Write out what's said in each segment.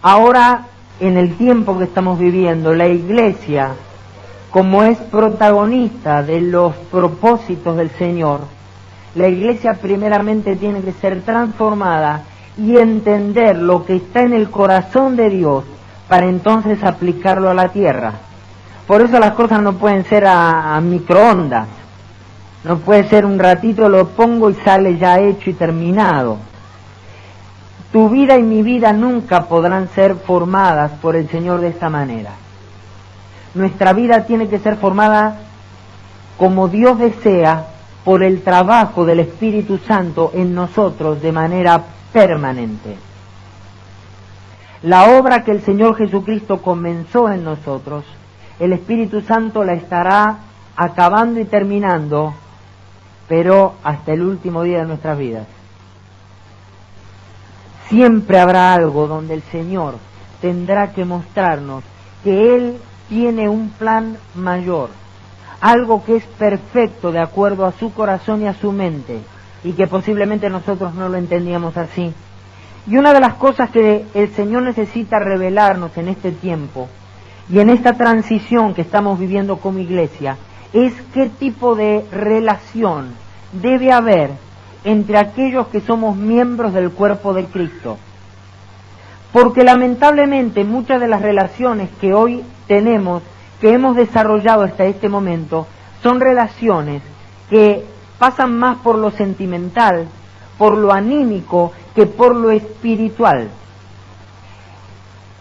Ahora, en el tiempo que estamos viviendo, la Iglesia, como es protagonista de los propósitos del Señor, la Iglesia primeramente tiene que ser transformada y entender lo que está en el corazón de Dios para entonces aplicarlo a la tierra. Por eso las cosas no pueden ser a microondas, no puede ser un ratito lo pongo y sale ya hecho y terminado. Tu vida y mi vida nunca podrán ser formadas por el Señor de esta manera. Nuestra vida tiene que ser formada como Dios desea por el trabajo del Espíritu Santo en nosotros de manera permanente. La obra que el Señor Jesucristo comenzó en nosotros, el Espíritu Santo la estará acabando y terminando, pero hasta el último día de nuestras vidas. Siempre habrá algo donde el Señor tendrá que mostrarnos que Él tiene un plan mayor, algo que es perfecto de acuerdo a su corazón y a su mente, y que posiblemente nosotros no lo entendíamos así. Y una de las cosas que el Señor necesita revelarnos en este tiempo y en esta transición que estamos viviendo como iglesia es qué tipo de relación debe haber entre aquellos que somos miembros del cuerpo de Cristo. Porque lamentablemente muchas de las relaciones que hoy tenemos, que hemos desarrollado hasta este momento, son relaciones que pasan más por lo sentimental, por lo anímico, que por lo espiritual.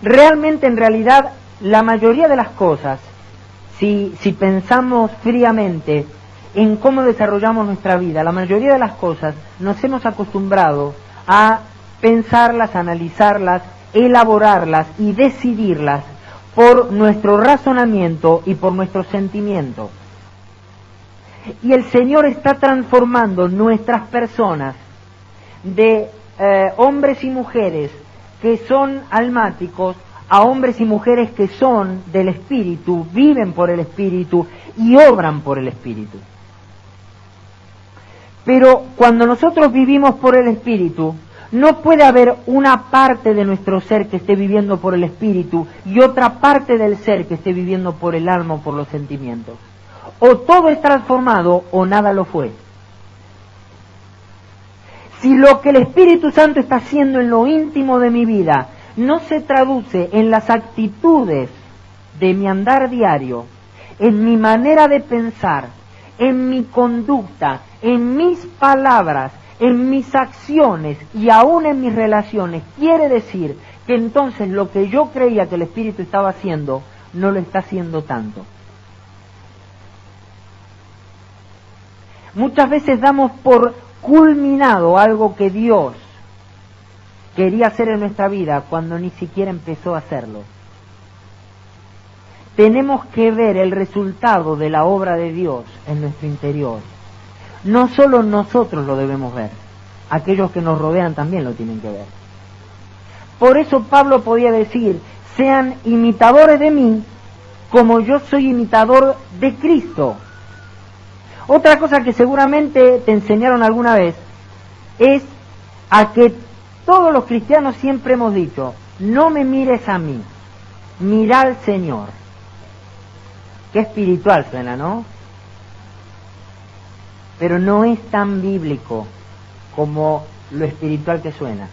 Realmente, en realidad, la mayoría de las cosas, si pensamos fríamente en cómo desarrollamos nuestra vida, la mayoría de las cosas nos hemos acostumbrado a pensarlas, analizarlas, elaborarlas y decidirlas por nuestro razonamiento y por nuestro sentimiento. Y el Señor está transformando nuestras personas de hombres y mujeres que son almáticos a hombres y mujeres que son del Espíritu, viven por el Espíritu y obran por el Espíritu. Pero cuando nosotros vivimos por el Espíritu, no puede haber una parte de nuestro ser que esté viviendo por el Espíritu y otra parte del ser que esté viviendo por el alma o por los sentimientos. O todo es transformado o nada lo fue. Si lo que el Espíritu Santo está haciendo en lo íntimo de mi vida no se traduce en las actitudes de mi andar diario, en mi manera de pensar, en mi conducta, en mis palabras, en mis acciones y aún en mis relaciones, quiere decir que entonces lo que yo creía que el Espíritu estaba haciendo, no lo está haciendo tanto. Muchas veces damos por culminado algo que Dios quería hacer en nuestra vida cuando ni siquiera empezó a hacerlo. Tenemos que ver el resultado de la obra de Dios en nuestro interior. No solo nosotros lo debemos ver, aquellos que nos rodean también lo tienen que ver. Por eso Pablo podía decir, sean imitadores de mí como yo soy imitador de Cristo. Otra cosa que seguramente te enseñaron alguna vez es a que todos los cristianos siempre hemos dicho, no me mires a mí, mira al Señor. Qué espiritual suena, ¿no? Pero no es tan bíblico como lo espiritual que suena.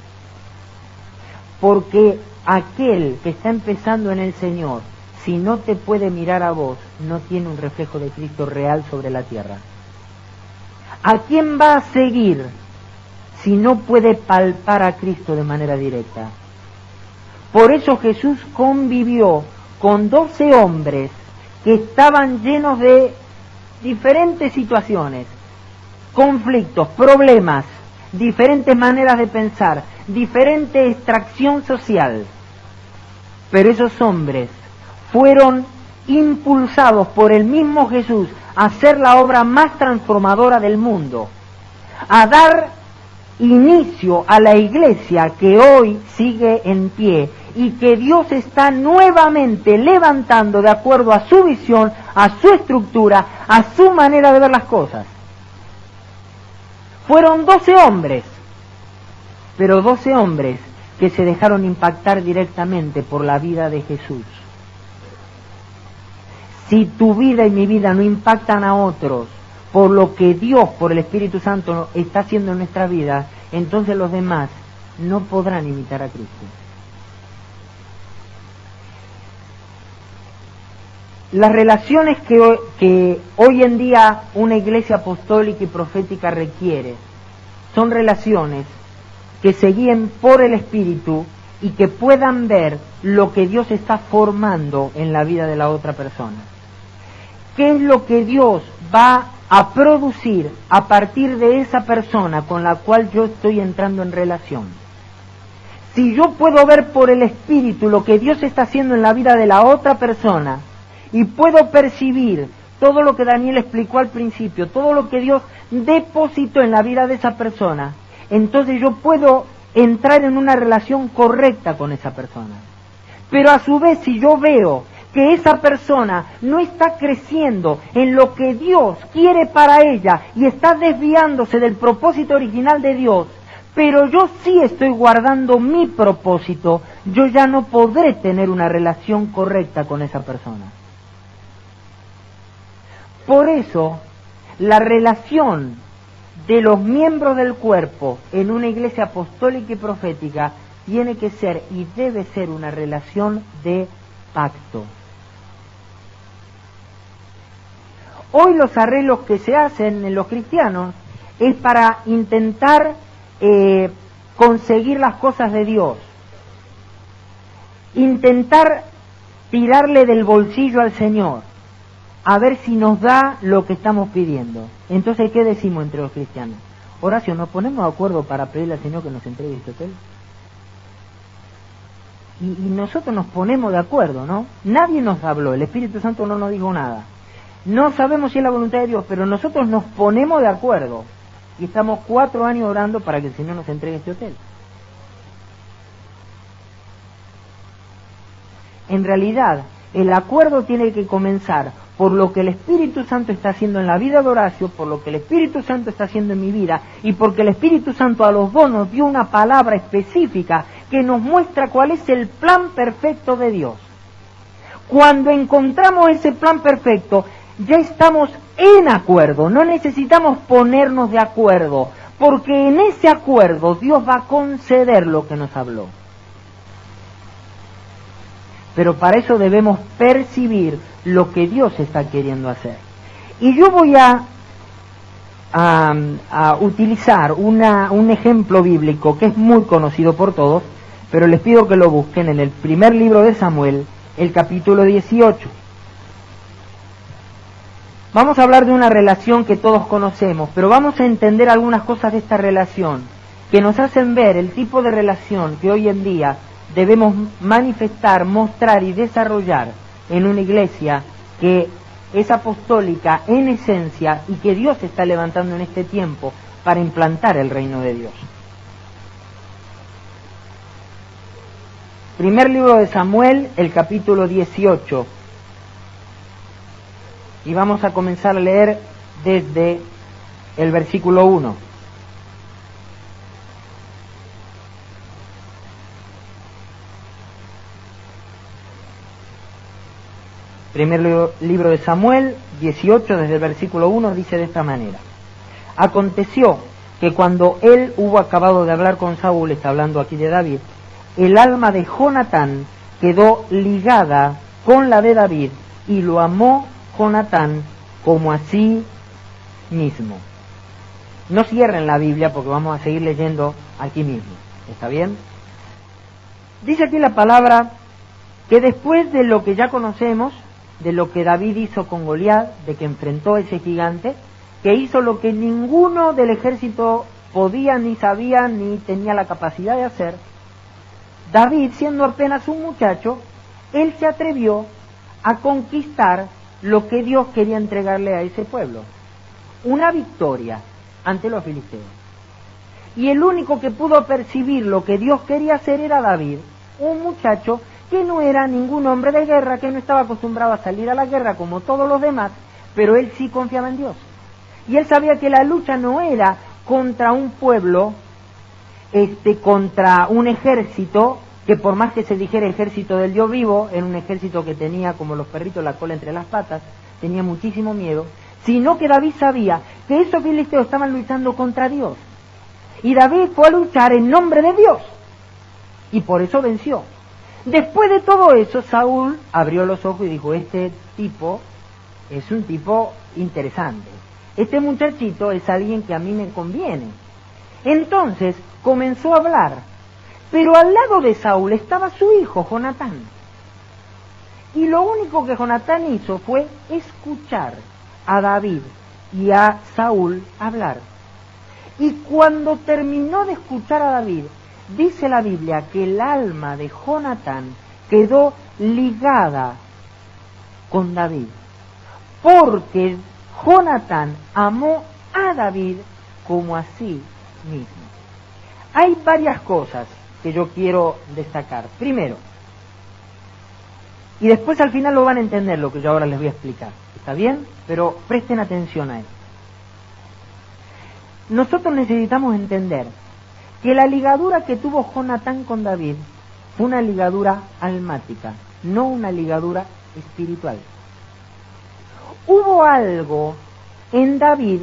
Porque aquel que está empezando en el Señor, si no te puede mirar a vos, no tiene un reflejo de Cristo real sobre la tierra. ¿A quién va a seguir si no puede palpar a Cristo de manera directa? Por eso Jesús convivió con 12 hombres que estaban llenos de diferentes situaciones, conflictos, problemas, diferentes maneras de pensar, diferente extracción social. Pero esos hombres fueron impulsados por el mismo Jesús a hacer la obra más transformadora del mundo, a dar inicio a la iglesia que hoy sigue en pie y que Dios está nuevamente levantando de acuerdo a su visión, a su estructura, a su manera de ver las cosas. Fueron 12 hombres, pero 12 hombres que se dejaron impactar directamente por la vida de Jesús. Si tu vida y mi vida no impactan a otros por lo que Dios, por el Espíritu Santo, está haciendo en nuestra vida, entonces los demás no podrán imitar a Cristo. Las relaciones que hoy en día una iglesia apostólica y profética requiere son relaciones que se guíen por el Espíritu y que puedan ver lo que Dios está formando en la vida de la otra persona. ¿Qué es lo que Dios va a producir a partir de esa persona con la cual yo estoy entrando en relación? Si yo puedo ver por el Espíritu lo que Dios está haciendo en la vida de la otra persona y puedo percibir todo lo que Daniel explicó al principio, todo lo que Dios depositó en la vida de esa persona, entonces yo puedo entrar en una relación correcta con esa persona. Pero a su vez, si yo veo que esa persona no está creciendo en lo que Dios quiere para ella y está desviándose del propósito original de Dios, pero yo sí estoy guardando mi propósito, yo ya no podré tener una relación correcta con esa persona. Por eso, la relación de los miembros del cuerpo en una iglesia apostólica y profética tiene que ser y debe ser una relación de pacto. Hoy los arreglos que se hacen en los cristianos es para intentar conseguir las cosas de Dios, intentar tirarle del bolsillo al Señor, a ver si nos da lo que estamos pidiendo. Entonces, ¿qué decimos entre los cristianos? Horacio, ¿nos ponemos de acuerdo para pedirle al Señor que nos entregue este hotel? Y nosotros nos ponemos de acuerdo, ¿no? Nadie nos habló, el Espíritu Santo no nos dijo nada. No sabemos si es la voluntad de Dios, pero nosotros nos ponemos de acuerdo. Y estamos 4 años orando para que el Señor nos entregue este hotel. En realidad, el acuerdo tiene que comenzar por lo que el Espíritu Santo está haciendo en la vida de Horacio, por lo que el Espíritu Santo está haciendo en mi vida, y porque el Espíritu Santo a los dos nos dio una palabra específica que nos muestra cuál es el plan perfecto de Dios. Cuando encontramos ese plan perfecto, ya estamos en acuerdo, no necesitamos ponernos de acuerdo, porque en ese acuerdo Dios va a conceder lo que nos habló. Pero para eso debemos percibir lo que Dios está queriendo hacer. Y yo voy a utilizar un ejemplo bíblico que es muy conocido por todos, pero les pido que lo busquen en el primer libro de Samuel, el capítulo 18. Vamos a hablar de una relación que todos conocemos, pero vamos a entender algunas cosas de esta relación que nos hacen ver el tipo de relación que hoy en día debemos manifestar, mostrar y desarrollar en una iglesia que es apostólica en esencia y que Dios está levantando en este tiempo para implantar el reino de Dios. Primer libro de Samuel, el capítulo 18. Y vamos a comenzar a leer desde el versículo 1. Primer libro de Samuel, 18, desde el versículo 1, dice de esta manera. Aconteció que cuando él hubo acabado de hablar con Saúl, está hablando aquí de David, el alma de Jonatán quedó ligada con la de David y lo amó Jonatán como a sí mismo. No cierren la Biblia porque vamos a seguir leyendo aquí mismo. ¿Está bien? Dice aquí la palabra que después de lo que ya conocemos, de lo que David hizo con Goliat, de que enfrentó a ese gigante, que hizo lo que ninguno del ejército podía, ni sabía, ni tenía la capacidad de hacer, David, siendo apenas un muchacho, él se atrevió a conquistar lo que Dios quería entregarle a ese pueblo, una victoria ante los filisteos. Y el único que pudo percibir lo que Dios quería hacer era David, un muchacho que no era ningún hombre de guerra, que no estaba acostumbrado a salir a la guerra como todos los demás, pero él sí confiaba en Dios. Y él sabía que la lucha no era contra un pueblo contra un ejército que, por más que se dijera ejército del Dios vivo, era un ejército que tenía como los perritos la cola entre las patas, tenía muchísimo miedo, sino que David sabía que esos filisteos estaban luchando contra Dios. Y David fue a luchar en nombre de Dios, y por eso venció. Después de todo eso, Saúl abrió los ojos y dijo, este tipo es un tipo interesante. Este muchachito es alguien que a mí me conviene. Entonces comenzó a hablar, pero al lado de Saúl estaba su hijo, Jonatán. Y lo único que Jonatán hizo fue escuchar a David y a Saúl hablar. Y cuando terminó de escuchar a David, dice la Biblia que el alma de Jonatán quedó ligada con David, porque Jonatán amó a David como a sí mismo. Hay varias cosas que yo quiero destacar. Primero, y después al final lo van a entender lo que yo ahora les voy a explicar. ¿Está bien? Pero presten atención a esto. Nosotros necesitamos entender que la ligadura que tuvo Jonatán con David fue una ligadura almática, no una ligadura espiritual. Hubo algo en David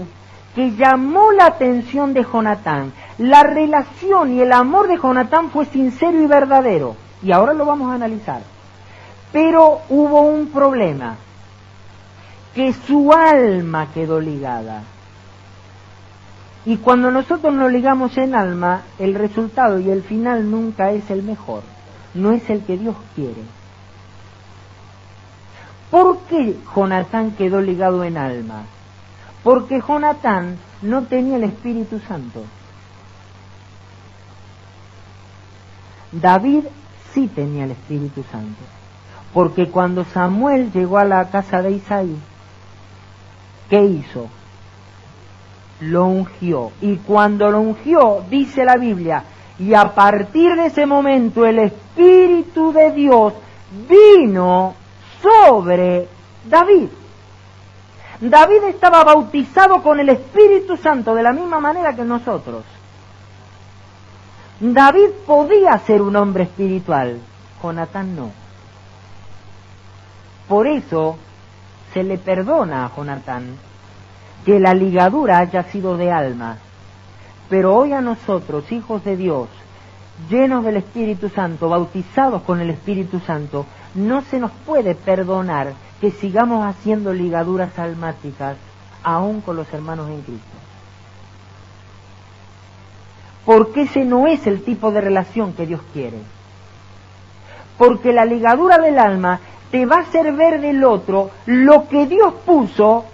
que llamó la atención de Jonatán. La relación y el amor de Jonatán fue sincero y verdadero, y ahora lo vamos a analizar. Pero hubo un problema, que su alma quedó ligada. Y cuando nosotros nos ligamos en alma, el resultado y el final nunca es el mejor, no es el que Dios quiere. ¿Por qué Jonatán quedó ligado en alma? Porque Jonatán no tenía el Espíritu Santo. David sí tenía el Espíritu Santo, porque cuando Samuel llegó a la casa de Isaí, ¿qué hizo? Lo ungió. Y cuando lo ungió, dice la Biblia, y a partir de ese momento el Espíritu de Dios vino sobre David. David estaba bautizado con el Espíritu Santo de la misma manera que nosotros. David podía ser un hombre espiritual, Jonatán no. Por eso se le perdona a Jonatán que la ligadura haya sido de alma. Pero hoy a nosotros, hijos de Dios, llenos del Espíritu Santo, bautizados con el Espíritu Santo, no se nos puede perdonar que sigamos haciendo ligaduras almáticas aún con los hermanos en Cristo. Porque ese no es el tipo de relación que Dios quiere. Porque la ligadura del alma te va a hacer ver del otro lo que Dios puso,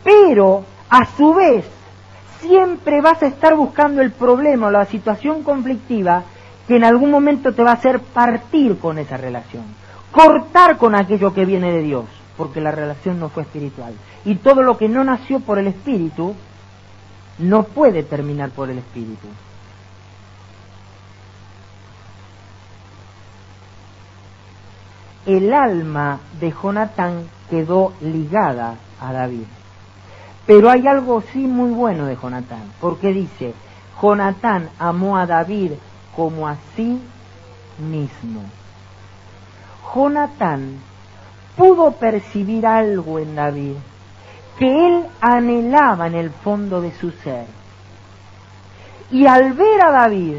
pero a su vez siempre vas a estar buscando el problema o la situación conflictiva que en algún momento te va a hacer partir con esa relación, cortar con aquello que viene de Dios, porque la relación no fue espiritual. Y todo lo que no nació por el Espíritu no puede terminar por el Espíritu. El alma de Jonatán quedó ligada a David. Pero hay algo sí muy bueno de Jonatán, porque dice, Jonatán amó a David como a sí mismo. Jonatán pudo percibir algo en David que él anhelaba en el fondo de su ser. Y al ver a David,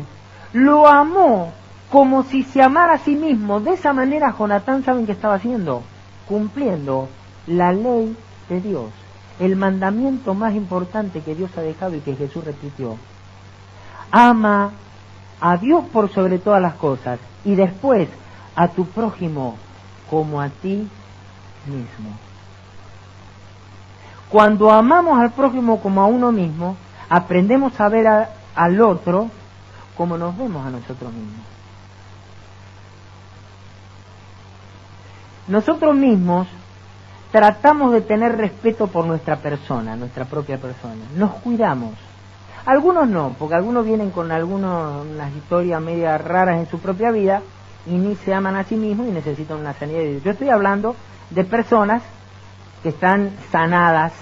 lo amó como si se amara a sí mismo. De esa manera Jonatán, ¿saben qué estaba haciendo? Cumpliendo la ley de Dios, el mandamiento más importante que Dios ha dejado y que Jesús repitió. Ama a Dios por sobre todas las cosas y después a tu prójimo como a ti mismo. Cuando amamos al prójimo como a uno mismo, aprendemos a ver al otro como nos vemos a nosotros mismos. Nosotros mismos tratamos de tener respeto por nuestra persona, nuestra propia persona. Nos cuidamos. Algunos no, porque algunos vienen con unas historias medias raras en su propia vida y ni se aman a sí mismos y necesitan una sanidad de Dios. Yo estoy hablando de personas que están sanadas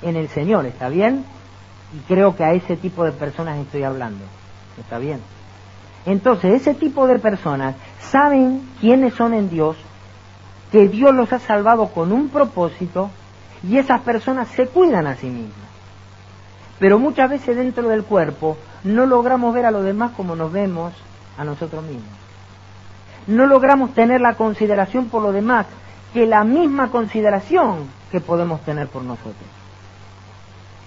en el Señor, ¿está bien? Y creo que a ese tipo de personas estoy hablando. ¿Está bien? Entonces, ese tipo de personas saben quiénes son en Dios, que Dios los ha salvado con un propósito, y esas personas se cuidan a sí mismas. Pero muchas veces dentro del cuerpo no logramos ver a los demás como nos vemos a nosotros mismos. No logramos tener la consideración por los demás, que la misma consideración que podemos tener por nosotros.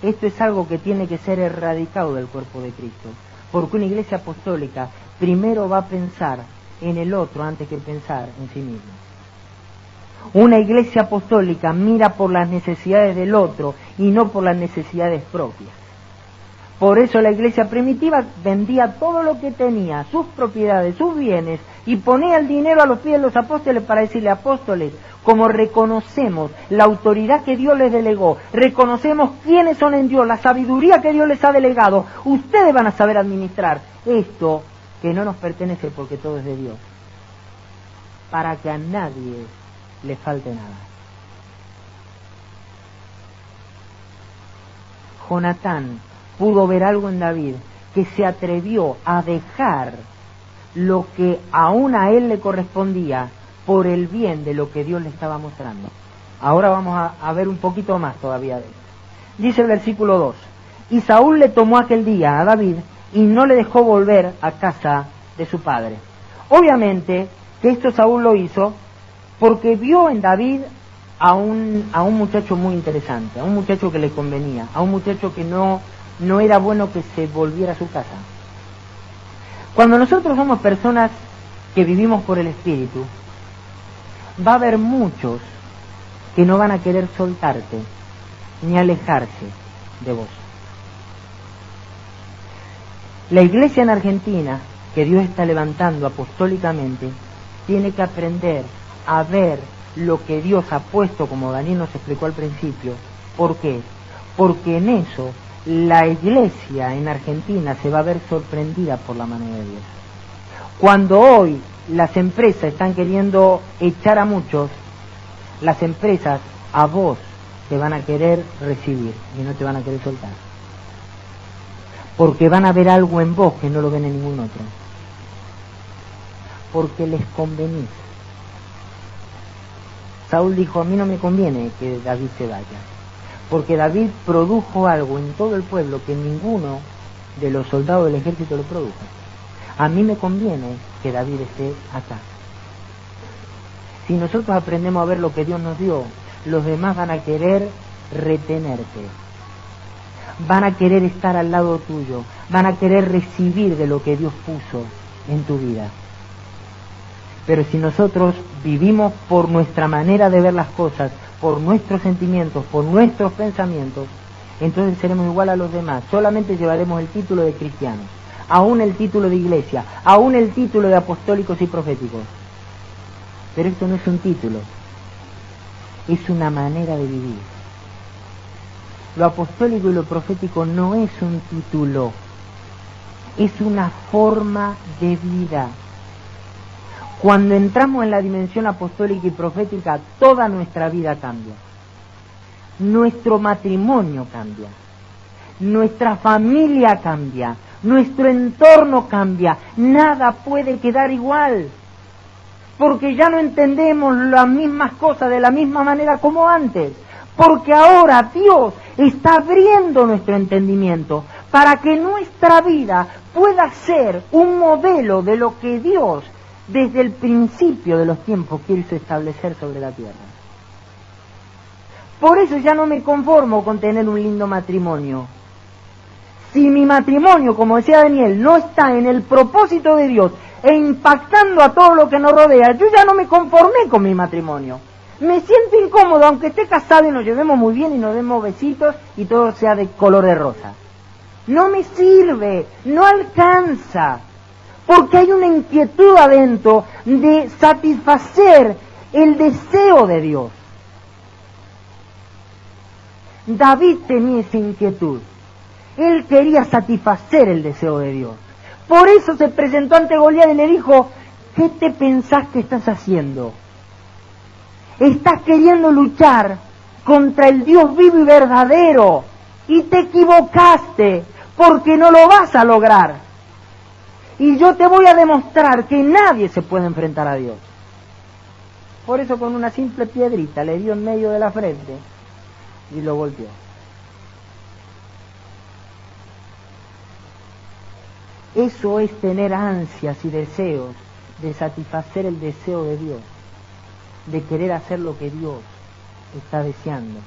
Esto es algo que tiene que ser erradicado del cuerpo de Cristo, porque una iglesia apostólica primero va a pensar en el otro antes que pensar en sí mismo. Una iglesia apostólica mira por las necesidades del otro y no por las necesidades propias. Por eso la iglesia primitiva vendía todo lo que tenía, sus propiedades, sus bienes, y ponía el dinero a los pies de los apóstoles para decirle: apóstoles, como reconocemos la autoridad que Dios les delegó, reconocemos quiénes son en Dios, la sabiduría que Dios les ha delegado, ustedes van a saber administrar esto que no nos pertenece porque todo es de Dios, para que a nadie le falte nada. Jonatán pudo ver algo en David que se atrevió a dejar lo que aún a él le correspondía por el bien de lo que Dios le estaba mostrando. Ahora vamos a ver un poquito más todavía de esto. Dice el versículo 2: y Saúl le tomó aquel día a David y no le dejó volver a casa de su padre. Obviamente que esto Saúl lo hizo porque vio en David a un muchacho muy interesante, a un muchacho que le convenía, a un muchacho que no era bueno que se volviera a su casa. Cuando nosotros somos personas que vivimos por el Espíritu, va a haber muchos que no van a querer soltarte ni alejarse de vos. La iglesia en Argentina, que Dios está levantando apostólicamente, tiene que aprender a ver lo que Dios ha puesto, como Daniel nos explicó al principio. ¿Por qué? Porque en eso la iglesia en Argentina se va a ver sorprendida por la mano de Dios. Cuando hoy las empresas están queriendo echar a muchos, las empresas a vos te van a querer recibir y no te van a querer soltar, porque van a ver algo en vos que no lo ven en ningún otro, porque les convenís. Saúl dijo: a mí no me conviene que David se vaya, porque David produjo algo en todo el pueblo que ninguno de los soldados del ejército lo produjo. A mí me conviene que David esté acá. Si nosotros aprendemos a ver lo que Dios nos dio, los demás van a querer retenerte, van a querer estar al lado tuyo, van a querer recibir de lo que Dios puso en tu vida. Pero si nosotros vivimos por nuestra manera de ver las cosas, por nuestros sentimientos, por nuestros pensamientos, entonces seremos igual a los demás. Solamente llevaremos el título de cristianos, aún el título de iglesia, aún el título de apostólicos y proféticos. Pero esto no es un título, es una manera de vivir. Lo apostólico y lo profético no es un título, es una forma de vida. Cuando entramos en la dimensión apostólica y profética, toda nuestra vida cambia. Nuestro matrimonio cambia, nuestra familia cambia, nuestro entorno cambia, nada puede quedar igual, porque ya no entendemos las mismas cosas de la misma manera como antes, porque ahora Dios está abriendo nuestro entendimiento para que nuestra vida pueda ser un modelo de lo que Dios desde el principio de los tiempos quiso establecer sobre la tierra. Por eso ya no me conformo con tener un lindo matrimonio. Si mi matrimonio, como decía Daniel, no está en el propósito de Dios e impactando a todo lo que nos rodea, yo ya no me conformé con mi matrimonio. Me siento incómodo aunque esté casado y nos llevemos muy bien y nos demos besitos y todo sea de color de rosa. No me sirve, no alcanza, porque hay una inquietud adentro de satisfacer el deseo de Dios. David tenía esa inquietud. Él quería satisfacer el deseo de Dios. Por eso se presentó ante Goliat y le dijo: ¿qué te pensás que estás haciendo? Estás queriendo luchar contra el Dios vivo y verdadero y te equivocaste, porque no lo vas a lograr. y yo te voy a demostrar que nadie se puede enfrentar a Dios. Por eso con una simple piedrita le dio en medio de la frente y lo volteó. Eso es tener ansias y deseos de satisfacer el deseo de Dios, de querer hacer lo que Dios está deseando.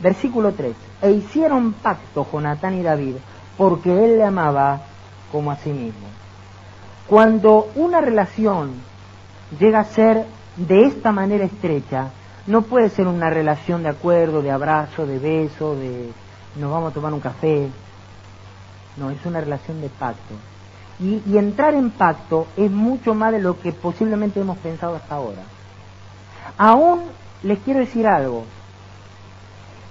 Versículo 3. E hicieron pacto Jonatán y David, porque él le amaba como a sí mismo. Cuando una relación llega a ser de esta manera estrecha, no puede ser una relación de acuerdo, de abrazo, de beso, de nos vamos a tomar un café. No, es una relación de pacto. Y entrar en pacto es mucho más de lo que posiblemente hemos pensado hasta ahora. Aún les quiero decir algo.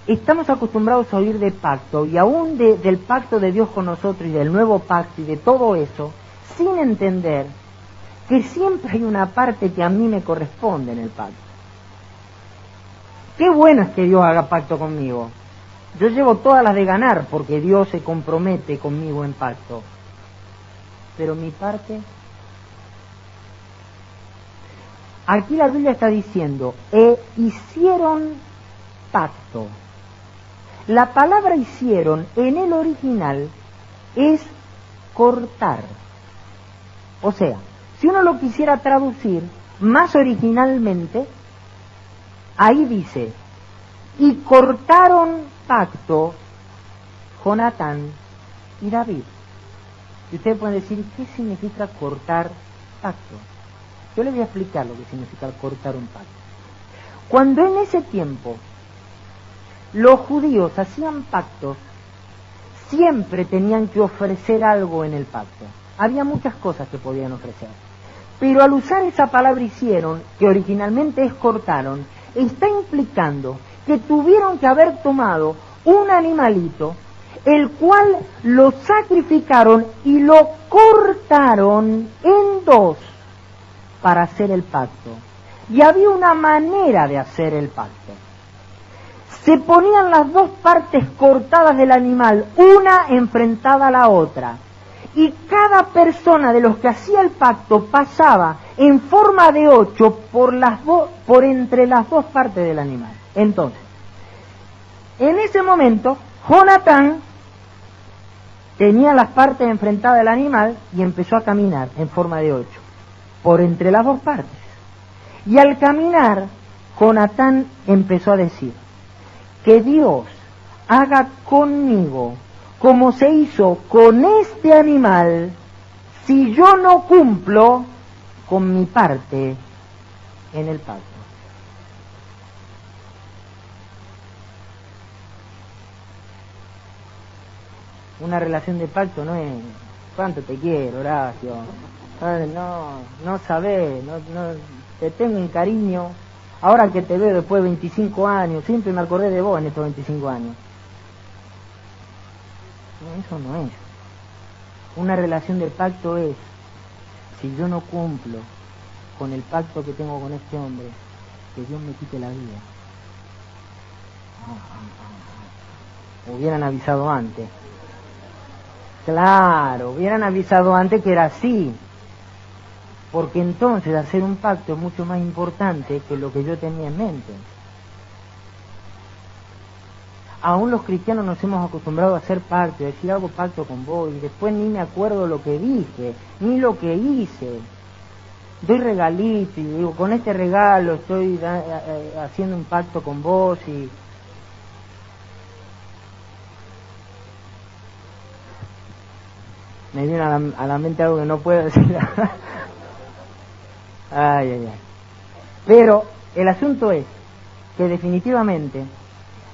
Estamos acostumbrados a oír de pacto, y aún del pacto de Dios con nosotros y del nuevo pacto y de todo eso, sin entender que siempre hay una parte que a mí me corresponde en el pacto. Qué bueno es que Dios haga pacto conmigo. Yo llevo todas las de ganar porque Dios se compromete conmigo en pacto. Pero mi parte... Aquí la Biblia está diciendo, hicieron pacto. La palabra hicieron en el original es cortar. O sea, si uno lo quisiera traducir más originalmente, ahí dice, y cortaron pacto Jonatán y David. Y ustedes pueden decir, ¿qué significa cortar pacto? Yo les voy a explicar lo que significa cortar un pacto. Cuando en ese tiempo los judíos hacían pactos, siempre tenían que ofrecer algo en el pacto. Había muchas cosas que podían ofrecer. Pero al usar esa palabra hicieron, que originalmente es cortaron, está implicando que tuvieron que haber tomado un animalito, el cual lo sacrificaron y lo cortaron en dos para hacer el pacto. Y había una manera de hacer el pacto. Se ponían las dos partes cortadas del animal, una enfrentada a la otra. Y cada persona de los que hacía el pacto pasaba en forma de 8 por entre las dos partes del animal. Entonces, en ese momento, Jonatán tenía las partes enfrentadas del animal y empezó a caminar en forma de 8, por entre las dos partes. Y al caminar, Jonatán empezó a decir, que Dios haga conmigo como se hizo con este animal, si yo no cumplo con mi parte en el pacto. Una relación de pacto no es cuánto te quiero, Horacio, no sabés, no, te tengo un cariño, ahora que te veo después de 25 años, siempre me acordé de vos en estos 25 años. No, eso no es. Una relación de pacto es, si yo no cumplo con el pacto que tengo con este hombre, que Dios me quite la vida. Hubieran avisado antes. Claro, hubieran avisado antes que era así. Porque entonces hacer un pacto es mucho más importante que lo que yo tenía en mente. Aún los cristianos nos hemos acostumbrado a hacer pacto, a decir hago pacto con vos, y después ni me acuerdo lo que dije, ni lo que hice. Doy regalito y digo, con este regalo estoy haciendo un pacto con vos y... Me viene a la mente algo que no puedo decir. Ay. Pero el asunto es que definitivamente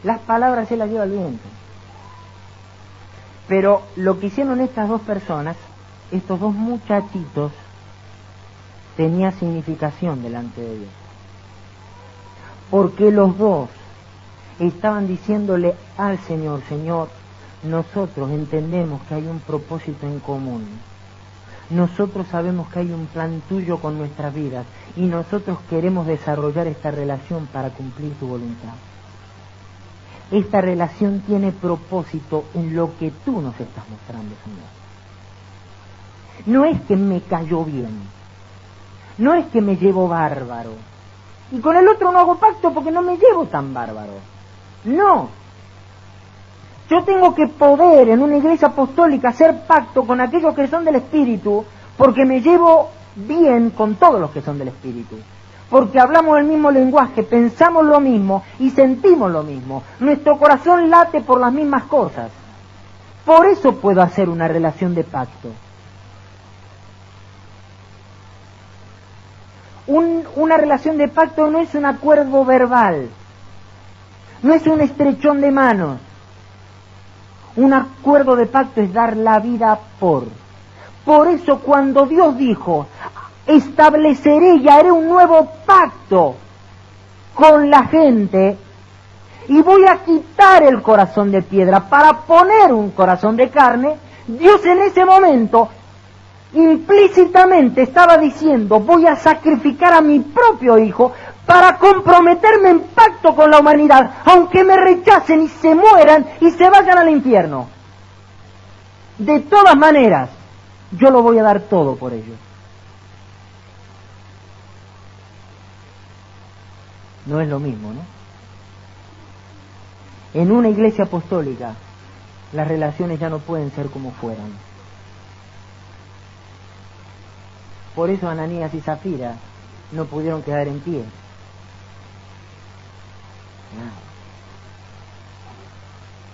las palabras se las lleva el viento. Pero lo que hicieron estas dos personas, estos dos muchachitos, tenía significación delante de Dios. Porque los dos estaban diciéndole al Señor, Señor, nosotros entendemos que hay un propósito en común. Nosotros sabemos que hay un plan tuyo con nuestras vidas y nosotros queremos desarrollar esta relación para cumplir tu voluntad. Esta relación tiene propósito en lo que tú nos estás mostrando, Señor. No es que me cayó bien, no es que me llevo bárbaro, y con el otro no hago pacto porque no me llevo tan bárbaro. No. Yo tengo que poder en una iglesia apostólica hacer pacto con aquellos que son del Espíritu, porque me llevo bien con todos los que son del Espíritu. Porque hablamos el mismo lenguaje, pensamos lo mismo y sentimos lo mismo. Nuestro corazón late por las mismas cosas. Por eso puedo hacer una relación de pacto. Una relación de pacto no es un acuerdo verbal, no es un estrechón de manos. Un acuerdo de pacto es dar la vida por. Por eso cuando Dios dijo, estableceré y haré un nuevo pacto con la gente y voy a quitar el corazón de piedra para poner un corazón de carne, Dios en ese momento implícitamente estaba diciendo, voy a sacrificar a mi propio hijo para comprometerme en pacto con la humanidad, aunque me rechacen y se mueran y se vayan al infierno. De todas maneras, yo lo voy a dar todo por ellos. No es lo mismo, ¿no? En una iglesia apostólica, las relaciones ya no pueden ser como fueran. Por eso Ananías y Zafira no pudieron quedar en pie.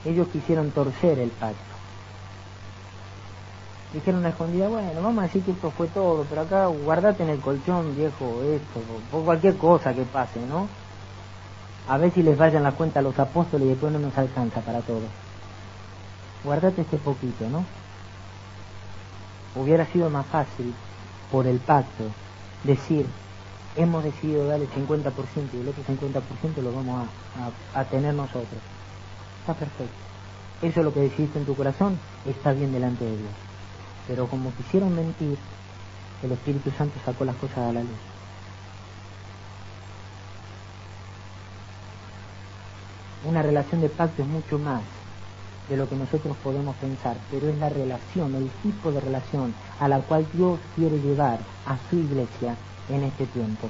Ellos quisieron torcer el pacto. Dijeron a escondida, bueno, vamos a decir que esto fue todo, pero acá guardate en el colchón, viejo, esto, por cualquier cosa que pase, ¿no? A ver si les vayan la cuenta a los apóstoles y después no nos alcanza para todo. Guardate este poquito, ¿no? Hubiera sido más fácil, por el pacto, decir, hemos decidido dar el 50% y el otro 50% lo vamos a tener nosotros. Está perfecto. Eso es lo que decidiste en tu corazón, está bien delante de Dios. Pero como quisieron mentir, el Espíritu Santo sacó las cosas a la luz. Una relación de pacto es mucho más de lo que nosotros podemos pensar, pero es la relación, el tipo de relación a la cual Dios quiere llevar a su iglesia en este tiempo.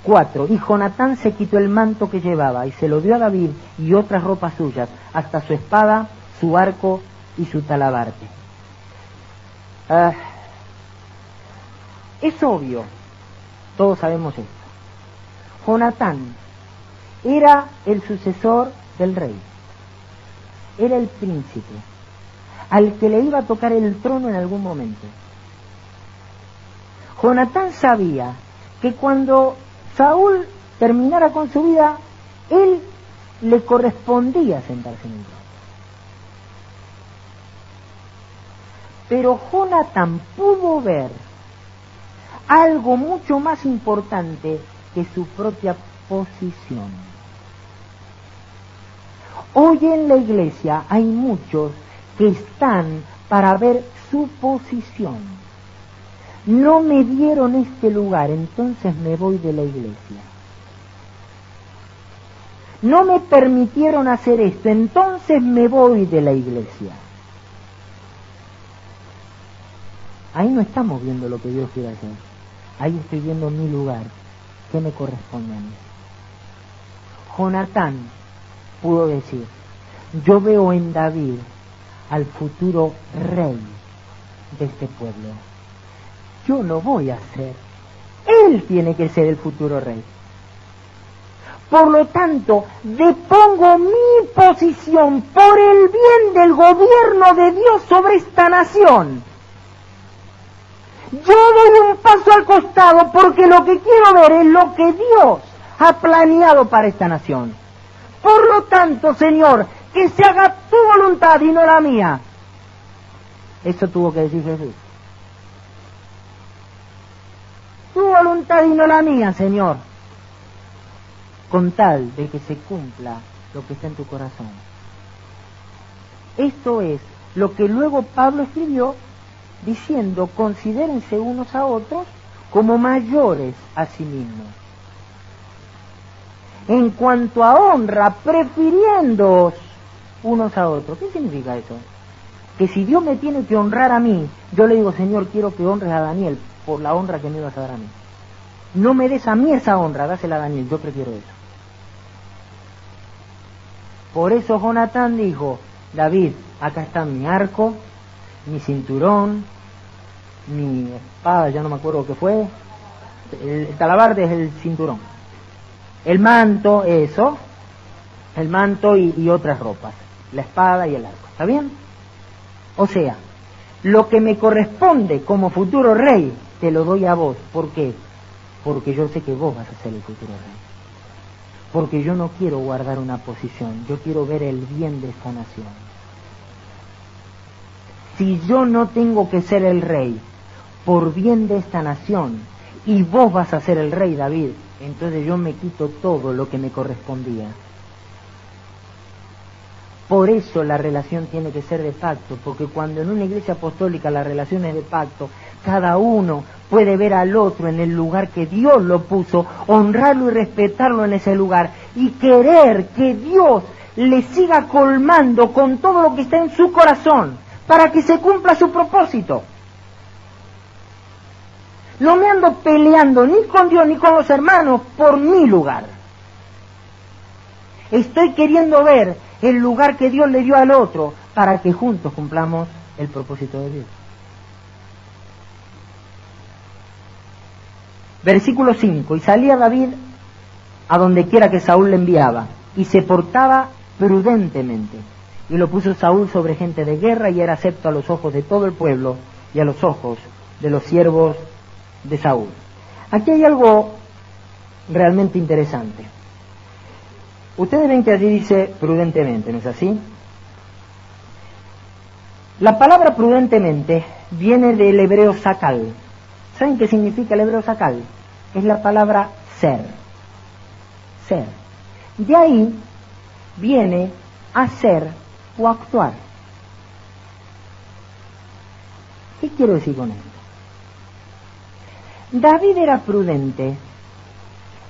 4. Y Jonatán se quitó el manto que llevaba y se lo dio a David y otras ropas suyas, hasta su espada, su arco y su talabarte. Es obvio, todos sabemos esto. Jonatán era el sucesor del rey, era el príncipe, al que le iba a tocar el trono en algún momento. Jonatán sabía que cuando Saúl terminara con su vida, él le correspondía sentarse en el trono. Pero Jonatán pudo ver algo mucho más importante que su propia posición. Hoy en la iglesia hay muchos que están para ver su posición. No me dieron este lugar, entonces me voy de la iglesia. No me permitieron hacer esto, entonces me voy de la iglesia. Ahí no estamos viendo lo que Dios quiere hacer. Ahí estoy viendo mi lugar, que me corresponde a mí. Jonatán pudo decir, yo veo en David al futuro rey de este pueblo. Yo no voy a ser. Él tiene que ser el futuro rey. Por lo tanto, depongo mi posición por el bien del gobierno de Dios sobre esta nación. Yo doy un paso al costado porque lo que quiero ver es lo que Dios ha planeado para esta nación. Por lo tanto, Señor, que se haga tu voluntad y no la mía. Eso tuvo que decir Jesús. Tu voluntad y no la mía, Señor. Con tal de que se cumpla lo que está en tu corazón. Esto es lo que luego Pablo escribió diciendo, considérense unos a otros como mayores a sí mismos. En cuanto a honra, prefiriéndoos unos a otros. ¿Qué significa eso? que si Dios me tiene que honrar a mí, yo le digo, Señor, quiero que honres a Daniel por la honra que me vas a dar a mí. No me des a mí esa honra, dásela a Daniel, yo prefiero eso. Por eso Jonatán dijo, David, acá está mi arco, mi cinturón, mi espada, ya no me acuerdo qué fue, el talabarde es el cinturón, el manto, eso, el manto y otras ropas, la espada y el arco, ¿está bien? O sea, lo que me corresponde como futuro rey, te lo doy a vos. ¿Por qué? Porque yo sé que vos vas a ser el futuro rey. Porque yo no quiero guardar una posición, yo quiero ver el bien de esta nación. Si yo no tengo que ser el rey por bien de esta nación y vos vas a ser el rey, David, entonces yo me quito todo lo que me correspondía. Por eso la relación tiene que ser de pacto, porque cuando en una iglesia apostólica la relación es de pacto, cada uno puede ver al otro en el lugar que Dios lo puso, honrarlo y respetarlo en ese lugar, y querer que Dios le siga colmando con todo lo que está en su corazón, para que se cumpla su propósito. No me ando peleando ni con Dios ni con los hermanos por mi lugar. Estoy queriendo ver el lugar que Dios le dio al otro para que juntos cumplamos el propósito de Dios. Versículo 5. Y salía David a donde quiera que Saúl le enviaba, y se portaba prudentemente. Y lo puso Saúl sobre gente de guerra, y era acepto a los ojos de todo el pueblo y a los ojos de los siervos de Saúl. Aquí hay algo realmente interesante. Ustedes ven que allí dice prudentemente, ¿no es así? La palabra prudentemente viene del hebreo sakal. ¿Saben qué significa el hebreo sakal? Es la palabra ser. Ser. De ahí viene hacer o actuar. ¿Qué quiero decir con esto? David era prudente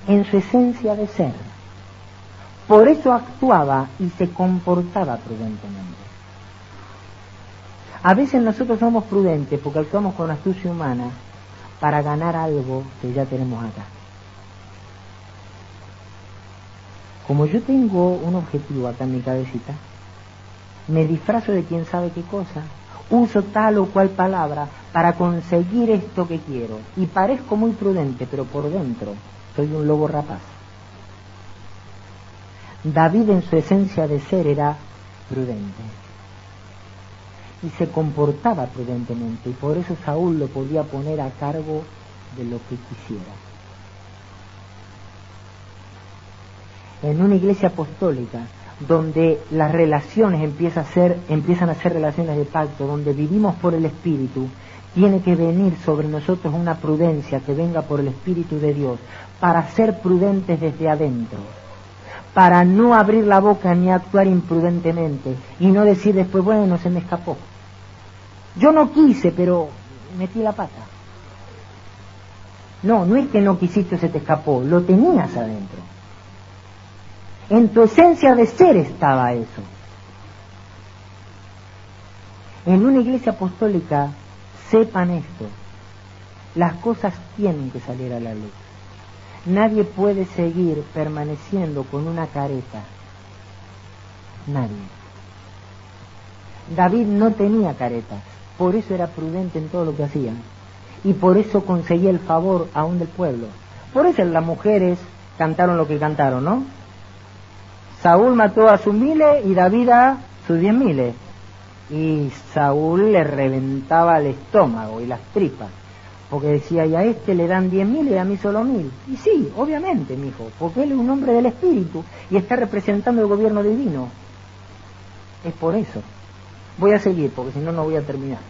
en su esencia de ser. Por eso actuaba y se comportaba prudentemente. A veces nosotros somos prudentes porque actuamos con astucia humana para ganar algo que ya tenemos acá. Como yo tengo un objetivo acá en mi cabecita, me disfrazo de quién sabe qué cosa, uso tal o cual palabra para conseguir esto que quiero, y parezco muy prudente, pero por dentro soy un lobo rapaz. David en su esencia de ser era prudente y se comportaba prudentemente, y por eso Saúl lo podía poner a cargo de lo que quisiera. En una iglesia apostólica donde las relaciones empiezan a ser relaciones de pacto, donde vivimos por el Espíritu, tiene que venir sobre nosotros una prudencia que venga por el Espíritu de Dios para ser prudentes desde adentro, para no abrir la boca ni actuar imprudentemente y no decir después, bueno, se me escapó. Yo no quise, pero metí la pata. No, no es que no quisiste o se te escapó, lo tenías adentro. En tu esencia de ser estaba eso. En una iglesia apostólica, sepan esto, las cosas tienen que salir a la luz. Nadie puede seguir permaneciendo con una careta. Nadie. David no tenía caretas, por eso era prudente en todo lo que hacía. Y por eso conseguía el favor aún del pueblo. Por eso las mujeres cantaron lo que cantaron, ¿no? Saúl mató a sus 1000 y David a sus 10.000. Y Saúl le reventaba el estómago y las tripas. Porque decía, y a este le dan 10.000 y a mí solo 1.000. Y sí, obviamente, mijo, porque él es un hombre del Espíritu y está representando el gobierno divino. Es por eso. Voy a seguir, porque si no, no voy a terminar.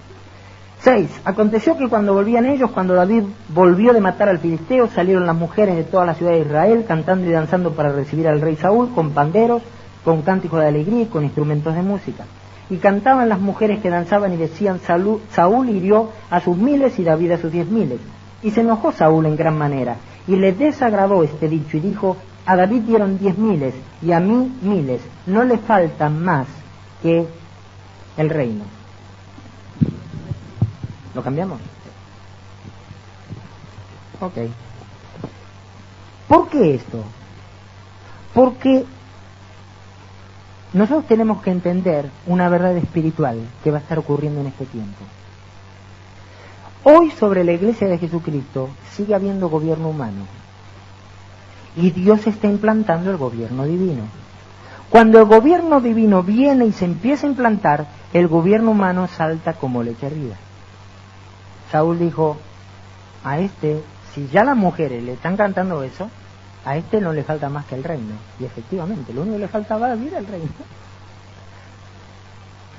6. Aconteció que cuando volvían ellos, cuando David volvió de matar al filisteo, salieron las mujeres de toda la ciudad de Israel, cantando y danzando para recibir al rey Saúl, con panderos, con cánticos de alegría y con instrumentos de música. Y cantaban las mujeres que danzaban y decían, Saúl hirió a sus 1000 y David a sus 10.000. Y se enojó Saúl en gran manera, y le desagradó este dicho, y dijo, a David dieron 10.000 y a mí 1000, no le faltan más que el reino. ¿Lo cambiamos? Ok. ¿Por qué esto? Porque nosotros tenemos que entender una verdad espiritual que va a estar ocurriendo en este tiempo. Hoy sobre la Iglesia de Jesucristo sigue habiendo gobierno humano y Dios está implantando el gobierno divino. Cuando el gobierno divino viene y se empieza a implantar, el gobierno humano salta como leche hervida. Saúl dijo, a este, si ya las mujeres le están cantando eso, a este no le falta más que el reino. Y efectivamente, lo único que le faltaba era el reino.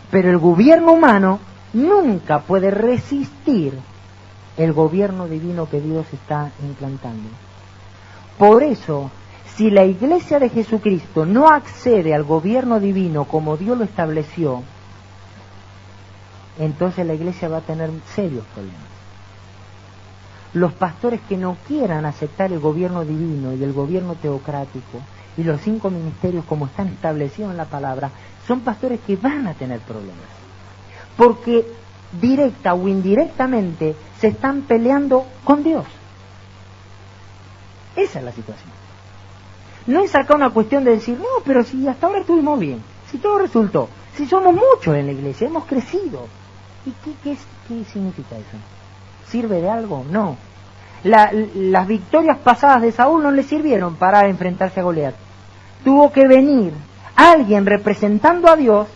Pero el gobierno humano nunca puede resistir el gobierno divino que Dios está implantando. Por eso, si la Iglesia de Jesucristo no accede al gobierno divino como Dios lo estableció, entonces la Iglesia va a tener serios problemas. Los pastores que no quieran aceptar el gobierno divino y el gobierno teocrático y los 5 ministerios como están establecidos en la palabra, son pastores que van a tener problemas. Porque directa o indirectamente se están peleando con Dios. Esa es la situación. No es acá una cuestión de decir, no, pero si hasta ahora estuvimos bien, si todo resultó, si somos muchos en la iglesia, hemos crecido. ¿Y qué significa eso? ¿Sirve de algo? No. Las victorias pasadas de Saúl no le sirvieron para enfrentarse a Goliat. Tuvo que venir alguien representando a Dios,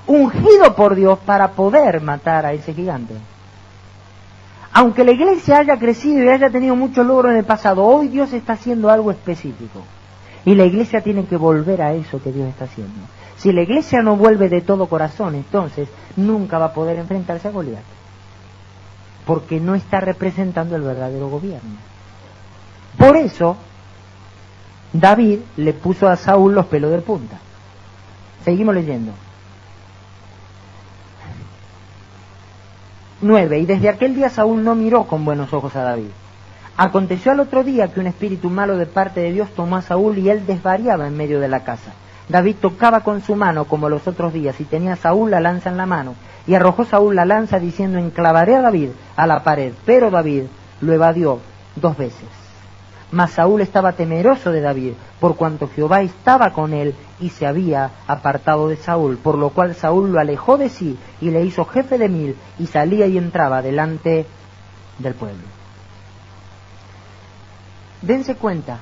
ungido por Dios, para poder matar a ese gigante. Aunque la iglesia haya crecido y haya tenido muchos logros en el pasado, hoy Dios está haciendo algo específico. Y la iglesia tiene que volver a eso que Dios está haciendo. Si la iglesia no vuelve de todo corazón, entonces nunca va a poder enfrentarse a Goliat. Porque no está representando el verdadero gobierno. Por eso, David le puso a Saúl los pelos de punta. Seguimos leyendo. 9. Y desde aquel día Saúl no miró con buenos ojos a David. Aconteció al otro día que un espíritu malo de parte de Dios tomó a Saúl y él desvariaba en medio de la casa. David tocaba con su mano como los otros días y tenía Saúl la lanza en la mano. Y arrojó Saúl la lanza diciendo, enclavaré a David a la pared. Pero David lo evadió 2 veces. Mas Saúl estaba temeroso de David, por cuanto Jehová estaba con él y se había apartado de Saúl, por lo cual Saúl lo alejó de sí y le hizo jefe de 1000 y salía y entraba delante del pueblo. Dense cuenta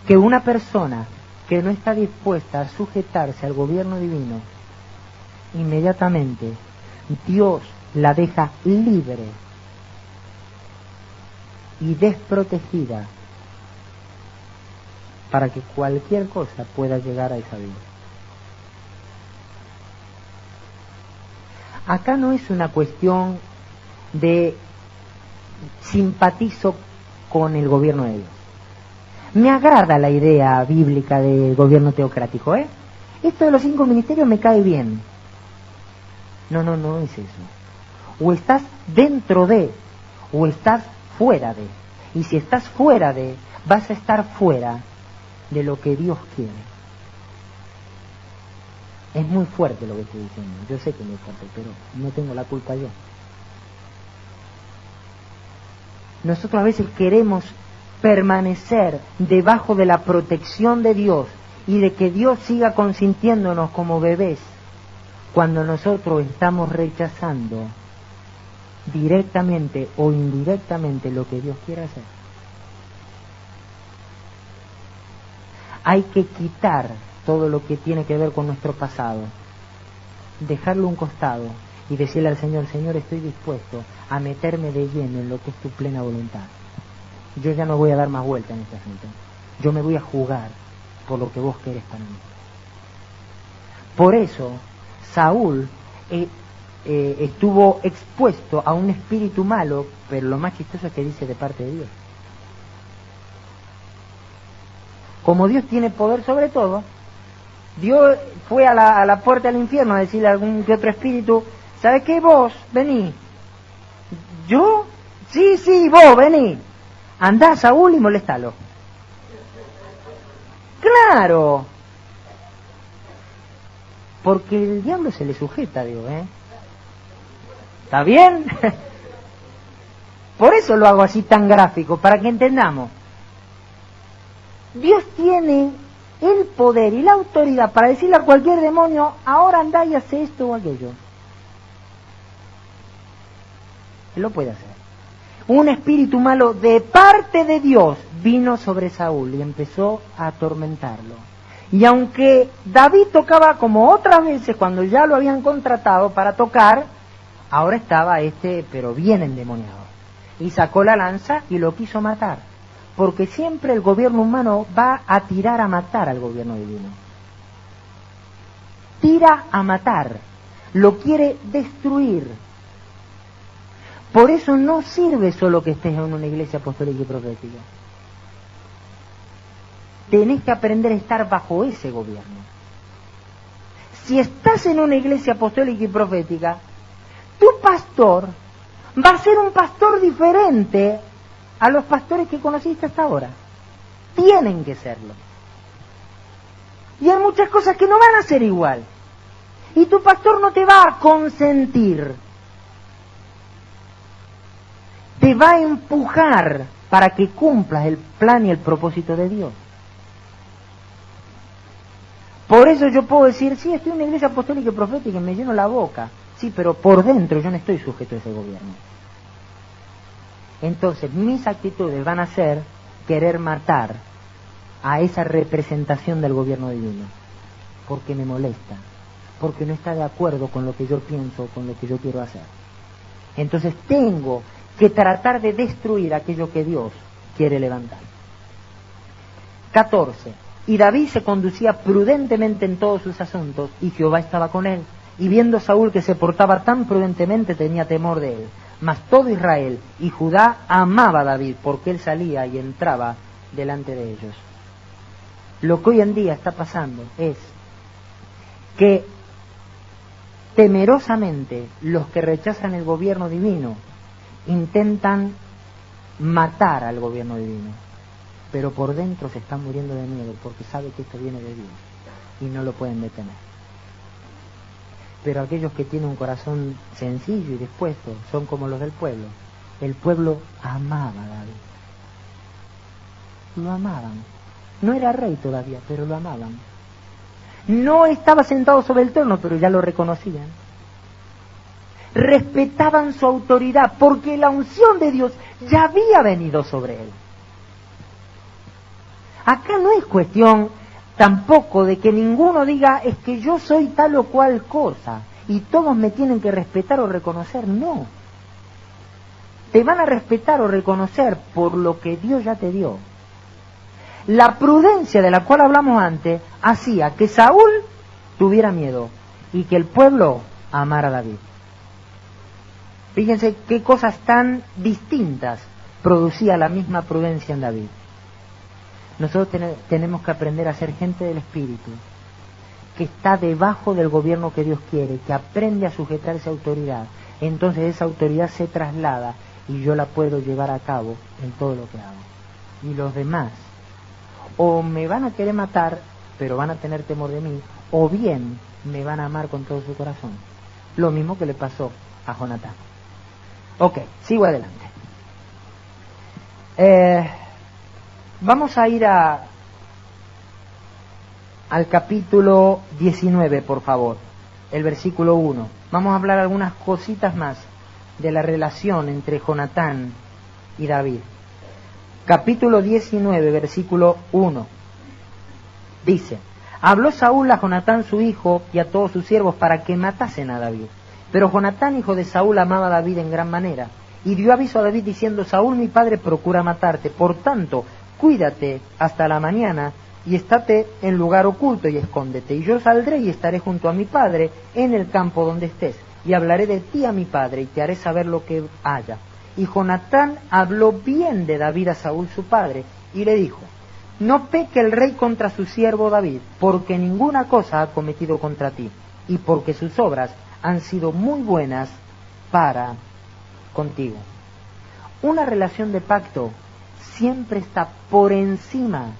que una persona que no está dispuesta a sujetarse al gobierno divino, inmediatamente Dios la deja libre y desprotegida para que cualquier cosa pueda llegar a esa vida. Acá no es una cuestión de simpatizo con el gobierno de Dios. Me agrada la idea bíblica de gobierno teocrático, Esto de los 5 ministerios me cae bien. No es eso. O estás dentro de, o estás fuera de. Y si estás fuera de, vas a estar fuera de lo que Dios quiere. Es muy fuerte lo que estoy diciendo. Yo sé que es muy fuerte, pero no tengo la culpa yo. Nosotros a veces queremos permanecer debajo de la protección de Dios y de que Dios siga consintiéndonos como bebés, cuando nosotros estamos rechazando directamente o indirectamente lo que Dios quiere hacer. Hay que quitar todo lo que tiene que ver con nuestro pasado, dejarlo a un costado y decirle al Señor, Señor, estoy dispuesto a meterme de lleno en lo que es tu plena voluntad. Yo ya no voy a dar más vuelta en este asunto. Yo me voy a jugar por lo que vos querés para mí. Por eso, Saúl estuvo expuesto a un espíritu malo, pero lo más chistoso es que dice de parte de Dios. Como Dios tiene poder sobre todo, Dios fue a la puerta del infierno a decirle a algún que otro espíritu, ¿sabes qué? Vos, vení. ¿Yo? Sí, vos, vení. Andá a Saúl y moléstalo. ¡Claro! Porque el diablo se le sujeta a Dios, ¿Está bien? Por eso lo hago así tan gráfico, para que entendamos. Dios tiene el poder y la autoridad para decirle a cualquier demonio, ahora anda y hace esto o aquello. Él lo puede hacer. Un espíritu malo de parte de Dios vino sobre Saúl y empezó a atormentarlo. Y aunque David tocaba como otras veces cuando ya lo habían contratado para tocar, ahora estaba pero bien endemoniado. Y sacó la lanza y lo quiso matar. Porque siempre el gobierno humano va a tirar a matar al gobierno divino. Tira a matar. Lo quiere destruir. Por eso no sirve solo que estés en una iglesia apostólica y profética. Tenés que aprender a estar bajo ese gobierno. Si estás en una iglesia apostólica y profética, tu pastor va a ser un pastor diferente a los pastores que conociste hasta ahora. Tienen que serlo. Y hay muchas cosas que no van a ser igual. Y tu pastor no te va a consentir. Te va a empujar para que cumplas el plan y el propósito de Dios. Por eso yo puedo decir, sí, estoy en una iglesia apostólica y profética y me lleno la boca. Sí, pero por dentro yo no estoy sujeto a ese gobierno. Entonces mis actitudes van a ser querer matar a esa representación del gobierno divino. Porque me molesta. Porque no está de acuerdo con lo que yo pienso, con lo que yo quiero hacer. Entonces tengo que tratar de destruir aquello que Dios quiere levantar. 14. Y David se conducía prudentemente en todos sus asuntos, y Jehová estaba con él. Y viendo Saúl que se portaba tan prudentemente, tenía temor de él. Mas todo Israel y Judá amaba a David, porque él salía y entraba delante de ellos. Lo que hoy en día está pasando es que temerosamente los que rechazan el gobierno divino intentan matar al gobierno divino, pero por dentro se están muriendo de miedo porque sabe que esto viene de Dios y no lo pueden detener. Pero aquellos que tienen un corazón sencillo y dispuesto son como los del pueblo. El pueblo amaba a David. Lo amaban. No era rey todavía, pero lo amaban. No estaba sentado sobre el trono, pero ya lo reconocían. Respetaban su autoridad porque la unción de Dios ya había venido sobre él. Acá no es cuestión tampoco de que ninguno diga es que yo soy tal o cual cosa y todos me tienen que respetar o reconocer. No. Te van a respetar o reconocer por lo que Dios ya te dio. La prudencia de la cual hablamos antes hacía que Saúl tuviera miedo y que el pueblo amara a David. Fíjense qué cosas tan distintas producía la misma prudencia en David. Nosotros tenemos que aprender a ser gente del Espíritu, que está debajo del gobierno que Dios quiere, que aprende a sujetar esa autoridad. Entonces esa autoridad se traslada y yo la puedo llevar a cabo en todo lo que hago. Y los demás, o me van a querer matar, pero van a tener temor de mí, o bien me van a amar con todo su corazón. Lo mismo que le pasó a Jonatán. Ok, sigo adelante. Vamos a ir al capítulo 19, por favor, el versículo 1. Vamos a hablar algunas cositas más de la relación entre Jonatán y David. Capítulo 19, versículo 1. Dice: habló Saúl a Jonatán su hijo y a todos sus siervos para que matasen a David. Pero Jonatán, hijo de Saúl, amaba a David en gran manera, y dio aviso a David diciendo: Saúl mi padre procura matarte, por tanto, cuídate hasta la mañana y estate en lugar oculto y escóndete, y yo saldré y estaré junto a mi padre en el campo donde estés, y hablaré de ti a mi padre y te haré saber lo que haya. Y Jonatán habló bien de David a Saúl su padre, y le dijo: no peque el rey contra su siervo David, porque ninguna cosa ha cometido contra ti, y porque sus obras han sido muy buenas para contigo. Una relación de pacto siempre está por encima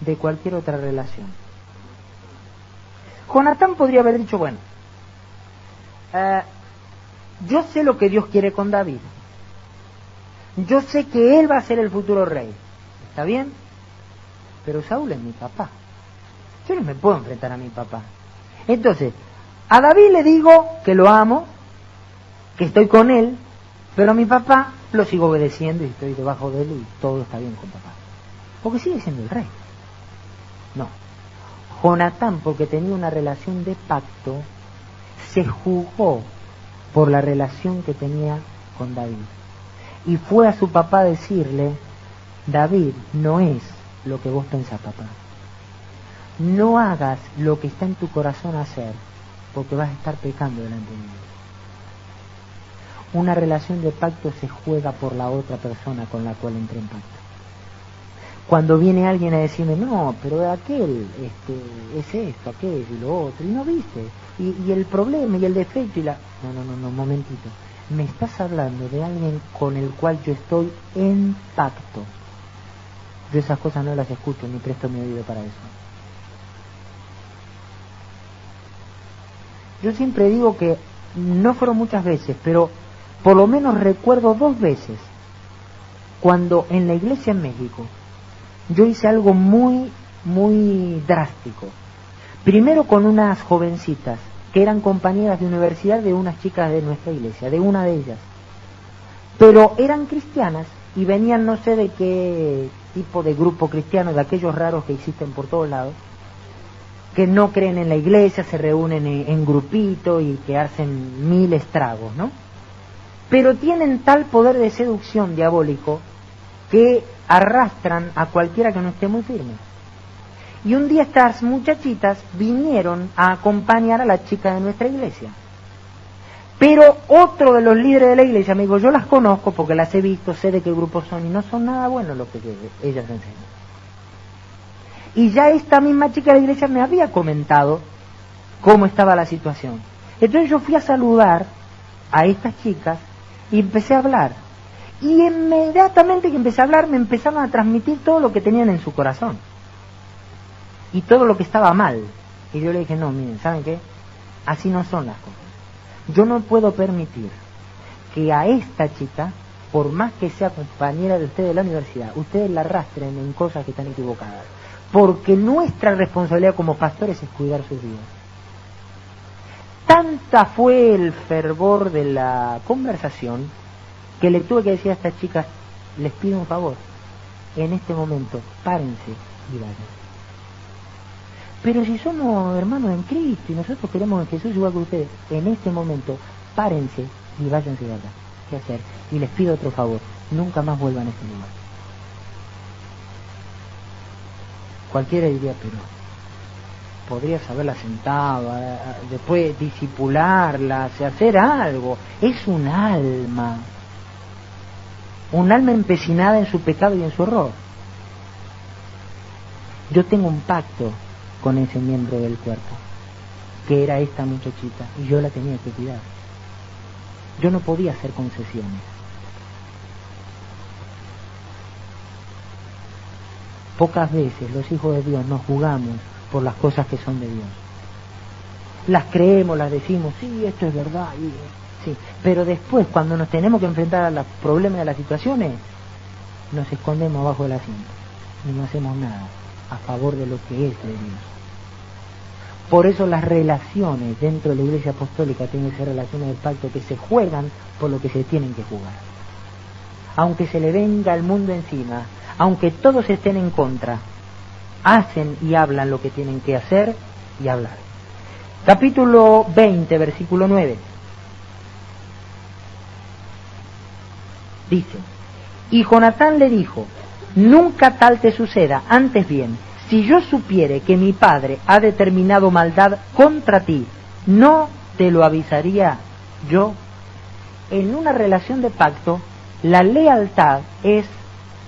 de cualquier otra relación. Jonatán podría haber dicho: bueno, Yo sé lo que Dios quiere con David. Yo sé que él va a ser el futuro rey. ¿Está bien? Pero Saúl es mi papá. Yo no me puedo enfrentar a mi papá. Entonces, a David le digo que lo amo, que estoy con él, pero a mi papá lo sigo obedeciendo y estoy debajo de él y todo está bien con papá. Porque sigue siendo el rey. No. Jonatán, porque tenía una relación de pacto, se jugó por la relación que tenía con David. Y fue a su papá a decirle: David no es lo que vos pensás, papá. No hagas lo que está en tu corazón hacer, porque vas a estar pecando delante de Dios. Una relación de pacto se juega por la otra persona con la cual entré en pacto. Cuando viene alguien a decirme: no, pero aquel es esto, aquello y lo otro, y no viste, y el problema y el defecto y la... No, momentito. Me estás hablando de alguien con el cual yo estoy en pacto. Yo esas cosas no las escucho ni presto mi oído para eso. Yo siempre digo que no fueron muchas veces, pero por lo menos recuerdo 2 veces cuando en la iglesia en México yo hice algo muy, muy drástico. Primero con unas jovencitas que eran compañeras de universidad de unas chicas de nuestra iglesia, de una de ellas. Pero eran cristianas y venían no sé de qué tipo de grupo cristiano, de aquellos raros que existen por todos lados, que no creen en la iglesia, se reúnen en grupito y que hacen 1000 estragos, ¿no? Pero tienen tal poder de seducción diabólico que arrastran a cualquiera que no esté muy firme. Y un día estas muchachitas vinieron a acompañar a la chica de nuestra iglesia. Pero otro de los líderes de la iglesia me dijo: yo las conozco porque las he visto, sé de qué grupo son y no son nada buenos lo que ellas enseñan. Y ya esta misma chica de la iglesia me había comentado cómo estaba la situación. Entonces yo fui a saludar a estas chicas y empecé a hablar. Y inmediatamente que empecé a hablar me empezaron a transmitir todo lo que tenían en su corazón. Y todo lo que estaba mal. Y yo le dije: no, miren, ¿saben qué? Así no son las cosas. Yo no puedo permitir que a esta chica, por más que sea compañera de ustedes de la universidad, ustedes la arrastren en cosas que están equivocadas. Porque nuestra responsabilidad como pastores es cuidar sus vidas. Tanta fue el fervor de la conversación que le tuve que decir a estas chicas: les pido un favor, en este momento párense y vayan. Pero si somos hermanos en Cristo y nosotros queremos en Jesús igual que ustedes, en este momento párense y váyanse de acá. ¿Qué hacer? Y les pido otro favor: nunca más vuelvan a este lugar. Cualquiera diría: pero podrías haberla sentado, después disipularla, hacer algo. Es un alma empecinada en su pecado y en su error. Yo tengo un pacto con ese miembro del cuerpo, que era esta muchachita, y yo la tenía que cuidar. Yo no podía hacer concesiones. Pocas veces los hijos de Dios nos jugamos por las cosas que son de Dios. Las creemos, las decimos: sí, esto es verdad, sí. Pero después, cuando nos tenemos que enfrentar a los problemas de las situaciones, nos escondemos abajo del asiento y no hacemos nada a favor de lo que es de Dios. Por eso las relaciones dentro de la Iglesia Apostólica tienen que ser relaciones de pacto que se juegan por lo que se tienen que jugar. Aunque se le venga el mundo encima, aunque todos estén en contra, hacen y hablan lo que tienen que hacer y hablar. Capítulo 20, versículo 9. Dice: y Jonatán le dijo: nunca tal te suceda, antes bien, si yo supiere que mi padre ha determinado maldad contra ti, ¿no te lo avisaría yo? En una relación de pacto, la lealtad es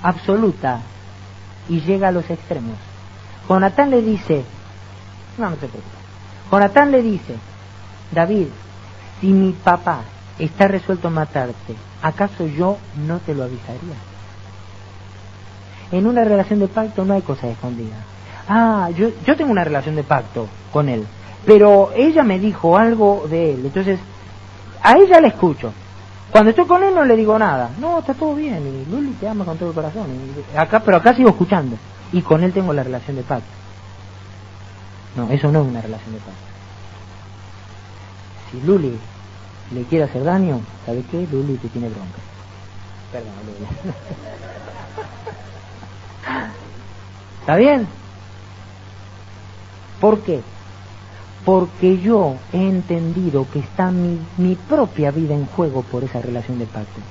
absoluta y llega a los extremos. Jonatán le dice: no se preocupe. Jonatán le dice: David, si mi papá está resuelto a matarte, ¿acaso yo no te lo avisaría? En una relación de pacto no hay cosas escondidas. Yo tengo una relación de pacto con él, pero ella me dijo algo de él. Entonces, A ella la escucho. Cuando estoy con él no le digo nada. No, está todo bien, y Luli te ama con todo el corazón. Pero acá sigo escuchando. Y con él tengo la relación de pacto. No, eso no es una relación de pacto. Si Luli le quiere hacer daño, ¿sabes qué? Luli te tiene bronca. Perdón, Luli. ¿Está bien? ¿Por qué? Porque yo he entendido que está mi propia vida en juego por esa relación de pacto.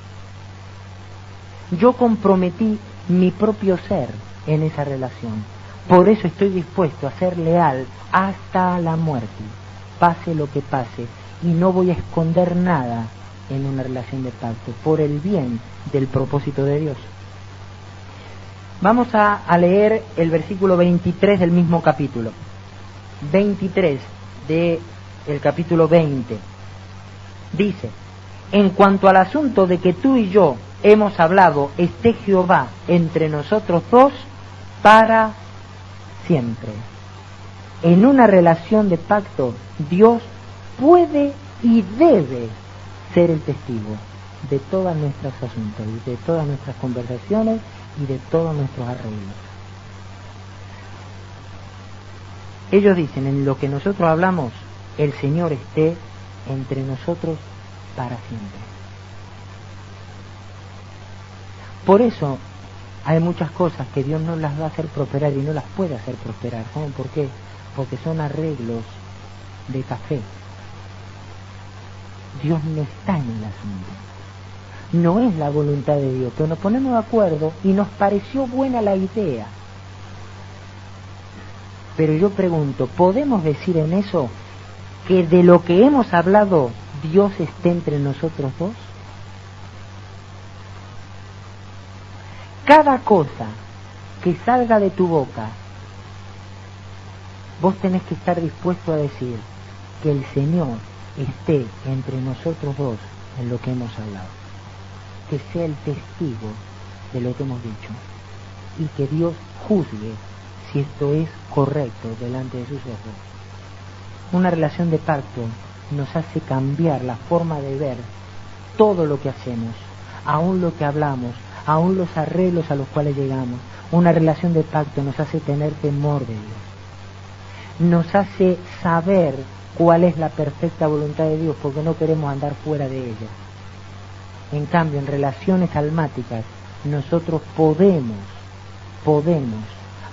Yo comprometí mi propio ser en esa relación. Por eso estoy dispuesto a ser leal hasta la muerte, pase lo que pase, y no voy a esconder nada en una relación de pacto, por el bien del propósito de Dios. Vamos a leer el versículo 23 del mismo capítulo. 23 del capítulo 20. Dice: en cuanto al asunto de que tú y yo hemos hablado, esté Jehová entre nosotros dos para siempre. En una relación de pacto, Dios puede y debe ser el testigo de todos nuestros asuntos, y de todas nuestras conversaciones y de todos nuestros arreglos. Ellos dicen: en lo que nosotros hablamos, el Señor esté entre nosotros para siempre. Por eso hay muchas cosas que Dios no las va a hacer prosperar y no las puede hacer prosperar. ¿Saben por qué? Porque son arreglos de café. Dios no está en el asunto. No es la voluntad de Dios, pero nos ponemos de acuerdo y nos pareció buena la idea. Pero yo pregunto, ¿podemos decir en eso que de lo que hemos hablado Dios esté entre nosotros dos? Cada cosa que salga de tu boca, vos tenés que estar dispuesto a decir que el Señor esté entre nosotros dos en lo que hemos hablado, que sea el testigo de lo que hemos dicho, y que Dios juzgue si esto es correcto delante de sus ojos. Una relación de pacto nos hace cambiar la forma de ver todo lo que hacemos, aún lo que hablamos, aún los arreglos a los cuales llegamos. Una relación de pacto nos hace tener temor de Dios, nos hace saber cuál es la perfecta voluntad de Dios, porque no queremos andar fuera de ella. En cambio, en relaciones almáticas, nosotros podemos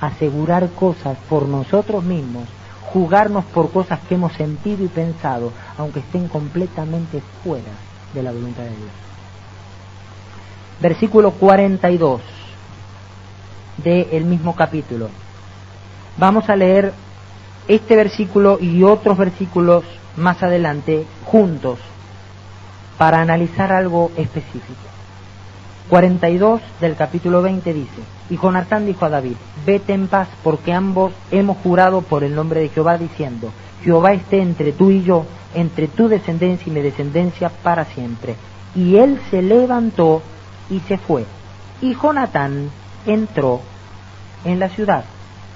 asegurar cosas por nosotros mismos, jugarnos por cosas que hemos sentido y pensado, aunque estén completamente fuera de la voluntad de Dios. Versículo 42 del mismo capítulo. Vamos a leer este versículo y otros versículos más adelante juntos para analizar algo específico. 42 del capítulo 20 dice: y Jonatán dijo a David: vete en paz, porque ambos hemos jurado por el nombre de Jehová, diciendo: Jehová esté entre tú y yo, entre tu descendencia y mi descendencia para siempre. Y él se levantó y se fue, y Jonatán entró en la ciudad.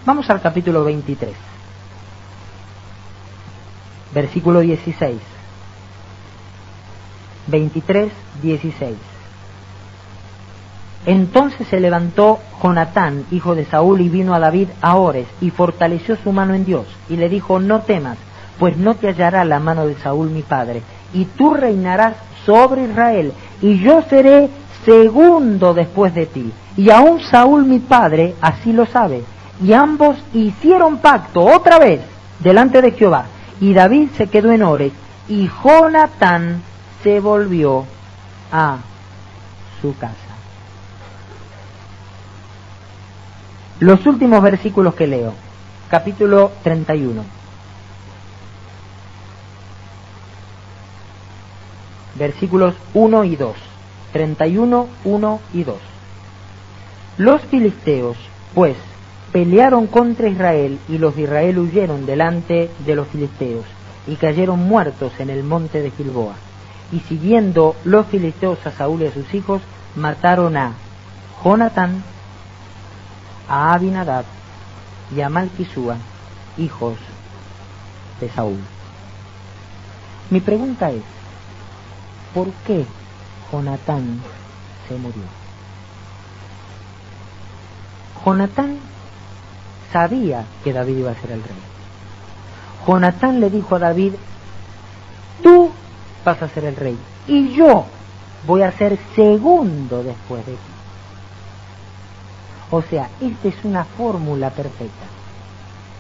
Vamos al capítulo 23, versículo 16. 23, 16. Entonces se levantó Jonatán, hijo de Saúl, y vino a David a Ores, y fortaleció su mano en Dios, y le dijo: no temas, pues no te hallará la mano de Saúl mi padre, y tú reinarás sobre Israel, y yo seré segundo después de ti, y aún Saúl mi padre así lo sabe. Y ambos hicieron pacto otra vez delante de Jehová, y David se quedó en Ores, y Jonatán se volvió a su casa. Los últimos versículos que leo, capítulo 31. Versículos 1 y 2. 31, 1 y 2. Los filisteos, pues, pelearon contra Israel, y los de Israel huyeron delante de los filisteos, y cayeron muertos en el monte de Gilboa. Y siguiendo los filisteos a Saúl y a sus hijos, mataron a Jonatán, a Abinadab y a Malquisúa, hijos de Saúl. Mi pregunta es: ¿por qué Jonatán se murió? Jonatán sabía que David iba a ser el rey. Jonatán le dijo a David: tú vas a ser el rey y yo voy a ser segundo después de ti. O sea, esta es una fórmula perfecta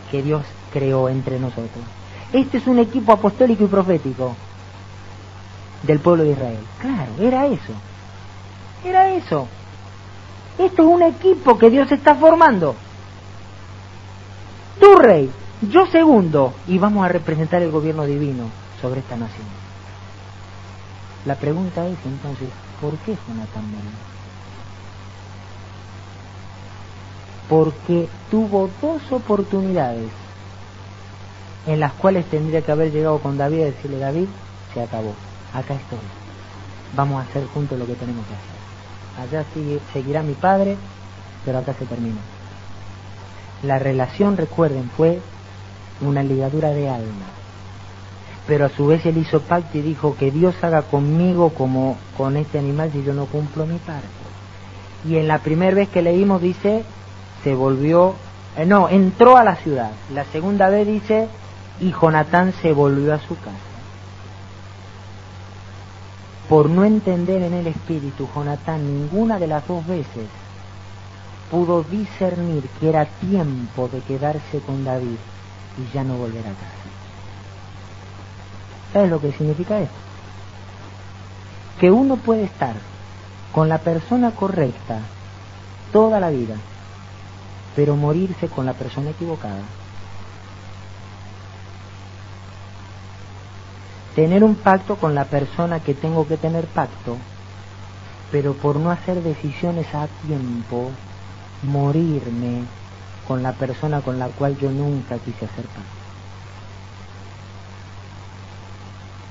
que Dios creó entre nosotros. Este es un equipo apostólico y profético del pueblo de Israel. Claro, era eso. Era eso. Esto es un equipo que Dios está formando. Tú rey, yo segundo, y vamos a representar el gobierno divino sobre esta nación. La pregunta es entonces, ¿por qué Jonatán murió? Porque tuvo 2 oportunidades en las cuales tendría que haber llegado con David y decirle: David, se acabó, acá estoy, vamos a hacer juntos lo que tenemos que hacer. Allá seguirá mi padre, pero acá se termina. La relación, recuerden, fue una ligadura de alma, pero a su vez él hizo pacto y dijo: que Dios haga conmigo como con este animal si yo no cumplo mi parte. Y en la primera vez que leímos dice, se volvió, entró a la ciudad. La segunda vez dice, y Jonatán se volvió a su casa. Por no entender en el espíritu, Jonatán ninguna de las 2 veces pudo discernir que era tiempo de quedarse con David y ya no volver a casa. ¿Sabes lo que significa esto? Que uno puede estar con la persona correcta toda la vida, pero morirse con la persona equivocada. Tener un pacto con la persona que tengo que tener pacto, pero por no hacer decisiones a tiempo, morirme con la persona con la cual yo nunca quise hacer pacto.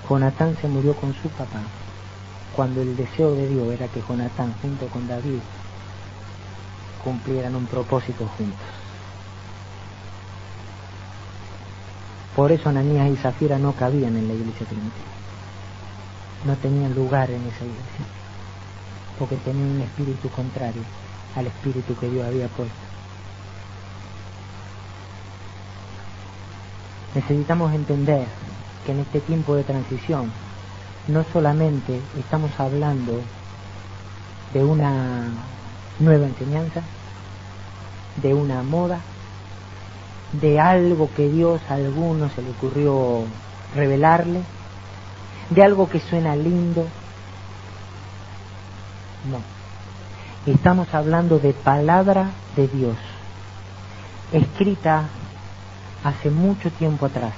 Jonatán se murió con su papá, cuando el deseo de Dios era que Jonatán junto con David cumplieran un propósito juntos. Por eso Ananías y Zafira no cabían en la iglesia primitiva. No tenían lugar en esa iglesia, porque tenían un espíritu contrario al espíritu que Dios había puesto. Necesitamos entender que en este tiempo de transición no solamente estamos hablando de una nueva enseñanza, de una moda, de algo que Dios a algunos se le ocurrió revelarle, de algo que suena lindo. No, estamos hablando de palabra de Dios, escrita hace mucho tiempo atrás,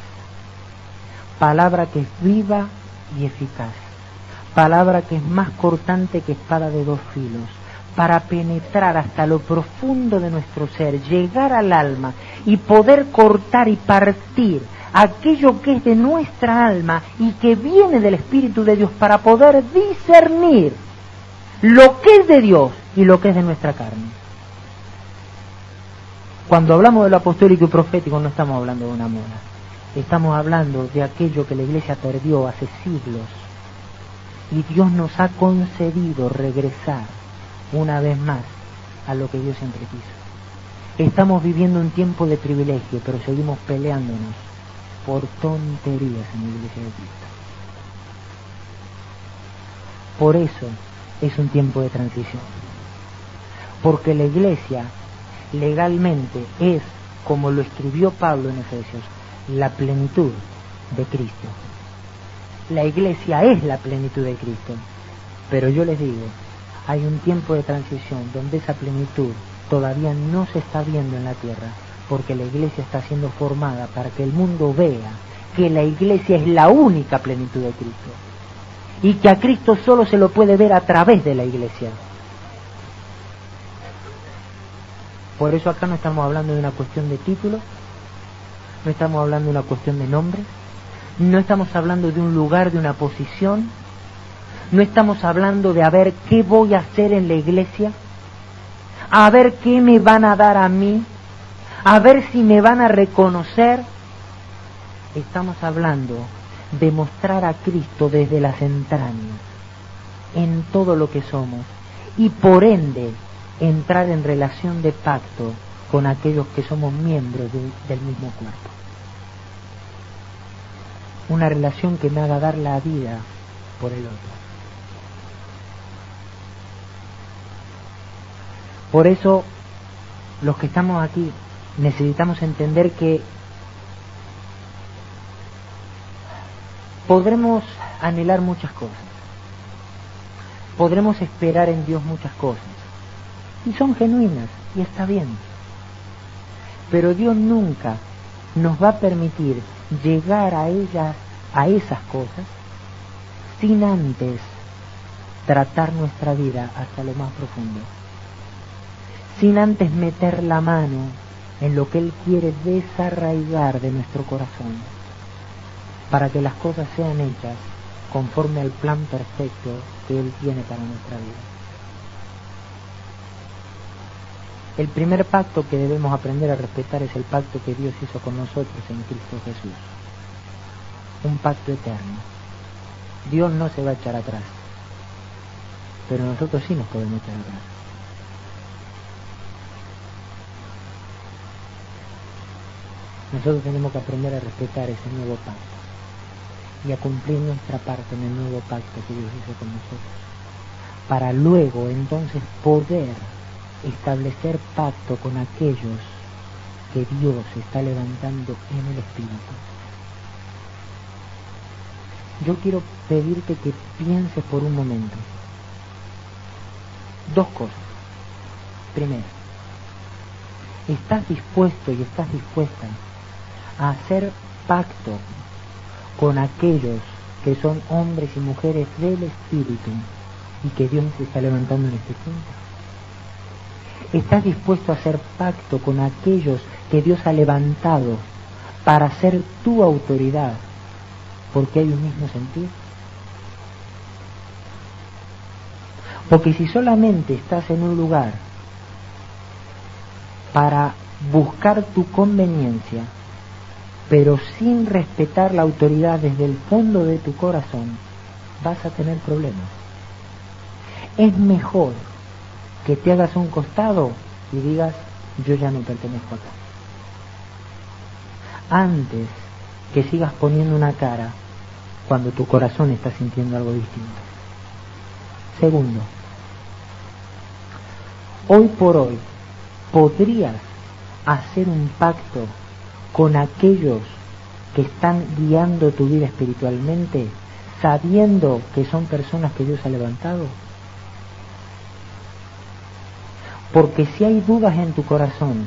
palabra que es viva y eficaz, palabra que es más cortante que espada de 2 filos, para penetrar hasta lo profundo de nuestro ser, llegar al alma y poder cortar y partir aquello que es de nuestra alma y que viene del Espíritu de Dios, para poder discernir lo que es de Dios y lo que es de nuestra carne. Cuando hablamos de lo apostólico y profético no estamos hablando de una moda, estamos hablando de aquello que la iglesia perdió hace siglos y Dios nos ha concedido regresar una vez más a lo que Dios siempre quiso. Estamos viviendo un tiempo de privilegio, pero seguimos peleándonos por tonterías en la iglesia de Cristo. Por eso es un tiempo de transición, porque la iglesia legalmente es, como lo escribió Pablo en Efesios, la plenitud de Cristo. La iglesia es la plenitud de Cristo, pero yo les digo, hay un tiempo de transición donde esa plenitud todavía no se está viendo en la tierra, porque la iglesia está siendo formada para que el mundo vea que la iglesia es la única plenitud de Cristo y que a Cristo solo se lo puede ver a través de la iglesia. Por eso acá no estamos hablando de una cuestión de título, no estamos hablando de una cuestión de nombre, no estamos hablando de un lugar, de una posición, no estamos hablando de a ver qué voy a hacer en la iglesia, a ver qué me van a dar a mí, a ver si me van a reconocer. Estamos hablando de mostrar a Cristo desde las entrañas, en todo lo que somos y por ende entrar en relación de pacto con aquellos que somos miembros del mismo cuerpo. Una relación que me haga dar la vida por el otro. Por eso, los que estamos aquí necesitamos entender que podremos anhelar muchas cosas, podremos esperar en Dios muchas cosas, y son genuinas, y está bien. Pero Dios nunca nos va a permitir llegar a ellas, a esas cosas, sin antes tratar nuestra vida hasta lo más profundo, sin antes meter la mano en lo que Él quiere desarraigar de nuestro corazón, para que las cosas sean hechas conforme al plan perfecto que Él tiene para nuestra vida. El primer pacto que debemos aprender a respetar es el pacto que Dios hizo con nosotros en Cristo Jesús. Un pacto eterno. Dios no se va a echar atrás, pero nosotros sí nos podemos echar atrás. Nosotros tenemos que aprender a respetar ese nuevo pacto y a cumplir nuestra parte en el nuevo pacto que Dios hizo con nosotros, para luego entonces poder establecer pacto con aquellos que Dios está levantando en el Espíritu. Yo quiero pedirte que pienses por un momento dos cosas. Primero, ¿estás dispuesto y estás dispuesta a hacer pacto con aquellos que son hombres y mujeres del Espíritu y que Dios se está levantando en este tiempo? ¿Estás dispuesto a hacer pacto con aquellos que Dios ha levantado para ser tu autoridad porque hay un mismo sentir? Porque si solamente estás en un lugar para buscar tu conveniencia, pero sin respetar la autoridad desde el fondo de tu corazón, vas a tener problemas. Es mejor que te hagas un costado y digas, yo ya no pertenezco acá, antes que sigas poniendo una cara cuando tu corazón está sintiendo algo distinto. Segundo, hoy por hoy podrías hacer un pacto con aquellos que están guiando tu vida espiritualmente, sabiendo que son personas que Dios ha levantado. Porque si hay dudas en tu corazón,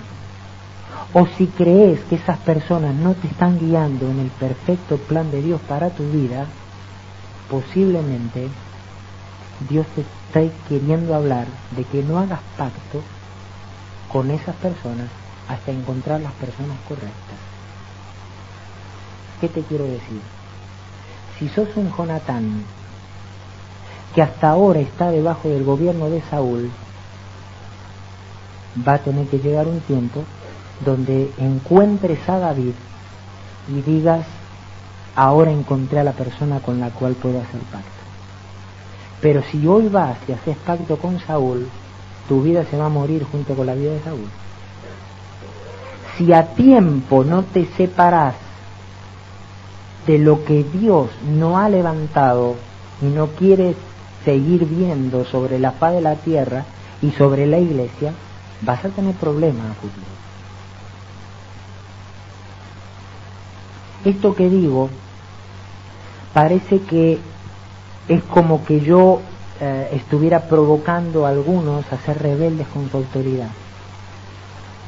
o si crees que esas personas no te están guiando en el perfecto plan de Dios para tu vida, posiblemente Dios te está queriendo hablar de que no hagas pacto con esas personas hasta encontrar las personas correctas. ¿Qué te quiero decir? Si sos un Jonatán que hasta ahora está debajo del gobierno de Saúl, va a tener que llegar un tiempo donde encuentres a David y digas, ahora encontré a la persona con la cual puedo hacer pacto. Pero si hoy vas y haces pacto con Saúl, tu vida se va a morir junto con la vida de Saúl. Si a tiempo no te separás de lo que Dios no ha levantado y no quieres seguir viendo sobre la faz de la tierra y sobre la iglesia, vas a tener problemas a futuro. Esto que digo parece que es como que yo estuviera provocando a algunos a ser rebeldes con su autoridad.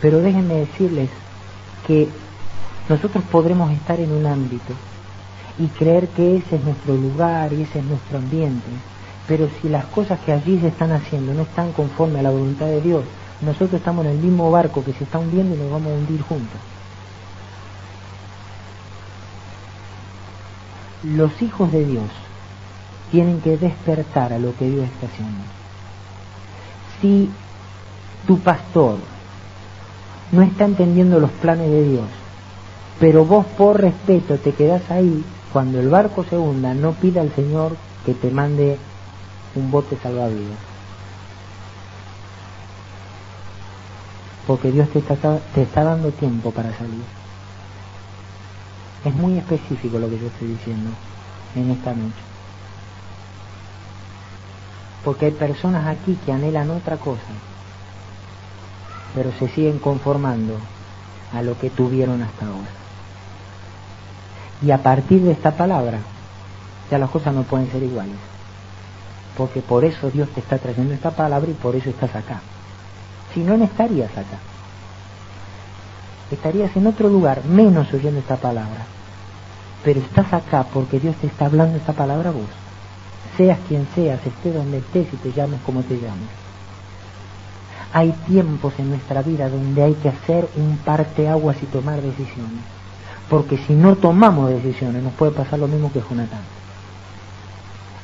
Pero déjenme decirles que nosotros podremos estar en un ámbito y creer que ese es nuestro lugar y ese es nuestro ambiente, pero si las cosas que allí se están haciendo no están conforme a la voluntad de Dios, nosotros estamos en el mismo barco que se está hundiendo y nos vamos a hundir juntos. Los hijos de Dios tienen que despertar a lo que Dios está haciendo. Si tu pastor no está entendiendo los planes de Dios, pero vos por respeto te quedás ahí, cuando el barco se hunda, no pida al Señor que te mande un bote salvavidas. Porque Dios te está dando tiempo para salir. Es muy específico lo que yo estoy diciendo en esta noche. Porque hay personas aquí que anhelan otra cosa, pero se siguen conformando a lo que tuvieron hasta ahora. Y a partir de esta palabra, ya las cosas no pueden ser iguales. Porque por eso Dios te está trayendo esta palabra y por eso estás acá. Si no, no estarías acá. Estarías en otro lugar, menos oyendo esta palabra. Pero estás acá porque Dios te está hablando esta palabra a vos. Seas quien seas, estés donde estés y te llames como te llames. Hay tiempos en nuestra vida donde hay que hacer un parteaguas y tomar decisiones. Porque si no tomamos decisiones, nos puede pasar lo mismo que Jonatán.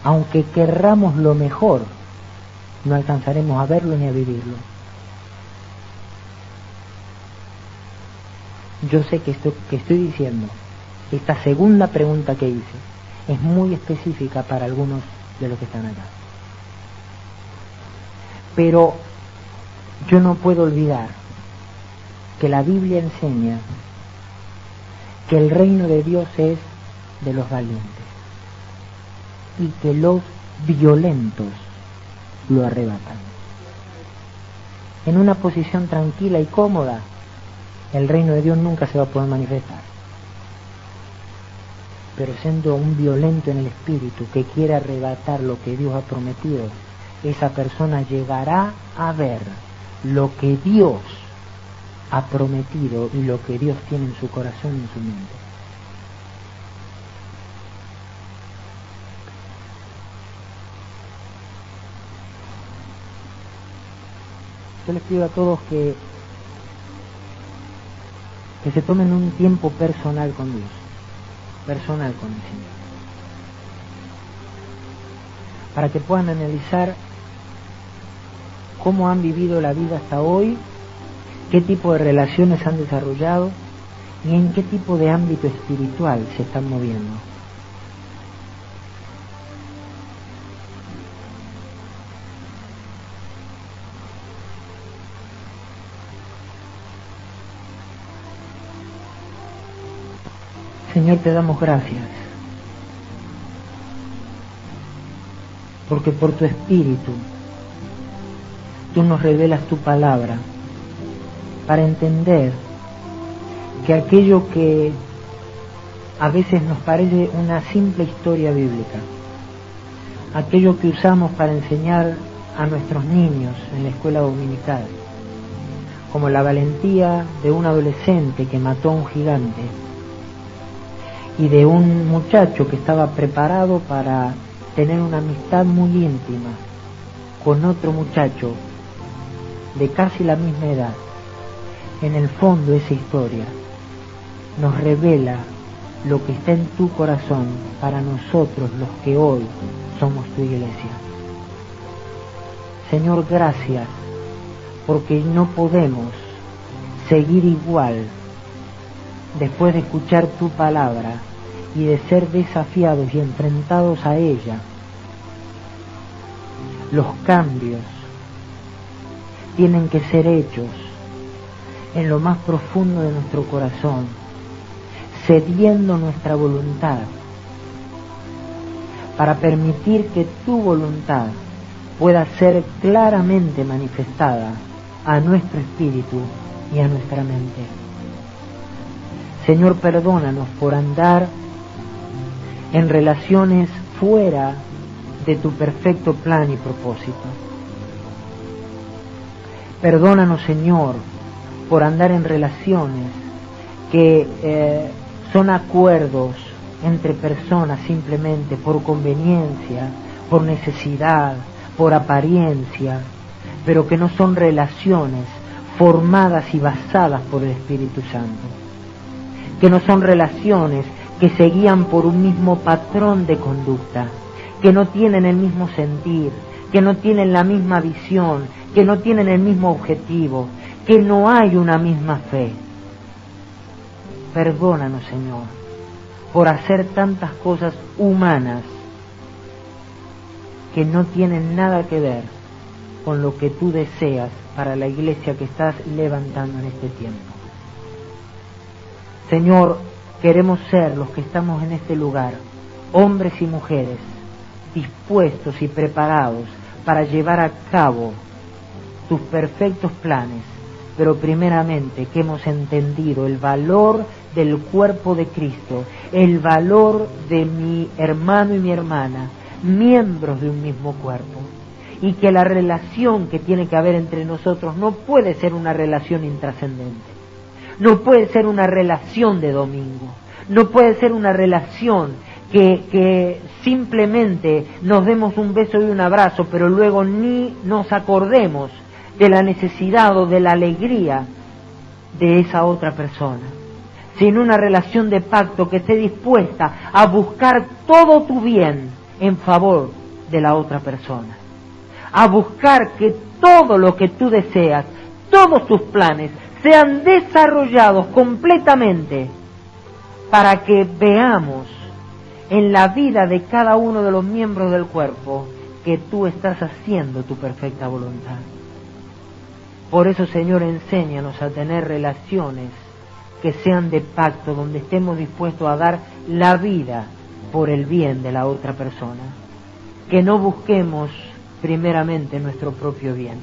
Aunque querramos lo mejor, no alcanzaremos a verlo ni a vivirlo. Yo sé que esto que estoy diciendo, esta segunda pregunta que hice, es muy específica para algunos de los que están acá. Pero yo no puedo olvidar que la Biblia enseña que el reino de Dios es de los valientes y que los violentos lo arrebatan. En una posición tranquila y cómoda, el reino de Dios nunca se va a poder manifestar. Pero siendo un violento en el espíritu que quiere arrebatar lo que Dios ha prometido, esa persona llegará a ver lo que Dios ha prometido y lo que Dios tiene en su corazón y en su mente. Yo les pido a todos que se tomen un tiempo personal con Dios, personal con el Señor, para que puedan analizar cómo han vivido la vida hasta hoy, qué tipo de relaciones han desarrollado y en qué tipo de ámbito espiritual se están moviendo. Señor, te damos gracias, porque por tu Espíritu tú nos revelas tu palabra para entender que aquello que a veces nos parece una simple historia bíblica, aquello que usamos para enseñar a nuestros niños en la escuela dominical, como la valentía de un adolescente que mató a un gigante, y de un muchacho que estaba preparado para tener una amistad muy íntima con otro muchacho de casi la misma edad. En el fondo esa historia nos revela lo que está en tu corazón para nosotros los que hoy somos tu iglesia. Señor, gracias, porque no podemos seguir igual después de escuchar tu palabra y de ser desafiados y enfrentados a ella. Los cambios tienen que ser hechos en lo más profundo de nuestro corazón, cediendo nuestra voluntad para permitir que tu voluntad pueda ser claramente manifestada a nuestro espíritu y a nuestra mente. Señor, perdónanos por andar en relaciones fuera de tu perfecto plan y propósito. Perdónanos, Señor, por andar en relaciones que son acuerdos entre personas simplemente por conveniencia, por necesidad, por apariencia, pero que no son relaciones formadas y basadas por el Espíritu Santo, que no son relaciones que se guían por un mismo patrón de conducta, que no tienen el mismo sentir, que no tienen la misma visión, que no tienen el mismo objetivo, que no hay una misma fe. Perdónanos, Señor, por hacer tantas cosas humanas que no tienen nada que ver con lo que tú deseas para la iglesia que estás levantando en este tiempo. Señor, queremos ser los que estamos en este lugar, hombres y mujeres, dispuestos y preparados para llevar a cabo tus perfectos planes, pero primeramente que hemos entendido el valor del cuerpo de Cristo, el valor de mi hermano y mi hermana, miembros de un mismo cuerpo, y que la relación que tiene que haber entre nosotros no puede ser una relación intrascendente, no puede ser una relación de domingo, no puede ser una relación que simplemente nos demos un beso y un abrazo, pero luego ni nos acordemos de la necesidad o de la alegría de esa otra persona, sino una relación de pacto que esté dispuesta a buscar todo tu bien en favor de la otra persona, a buscar que todo lo que tú deseas, todos tus planes, sean desarrollados completamente para que veamos en la vida de cada uno de los miembros del cuerpo que tú estás haciendo tu perfecta voluntad. Por eso, Señor, enséñanos a tener relaciones que sean de pacto, donde estemos dispuestos a dar la vida por el bien de la otra persona. Que no busquemos primeramente nuestro propio bien,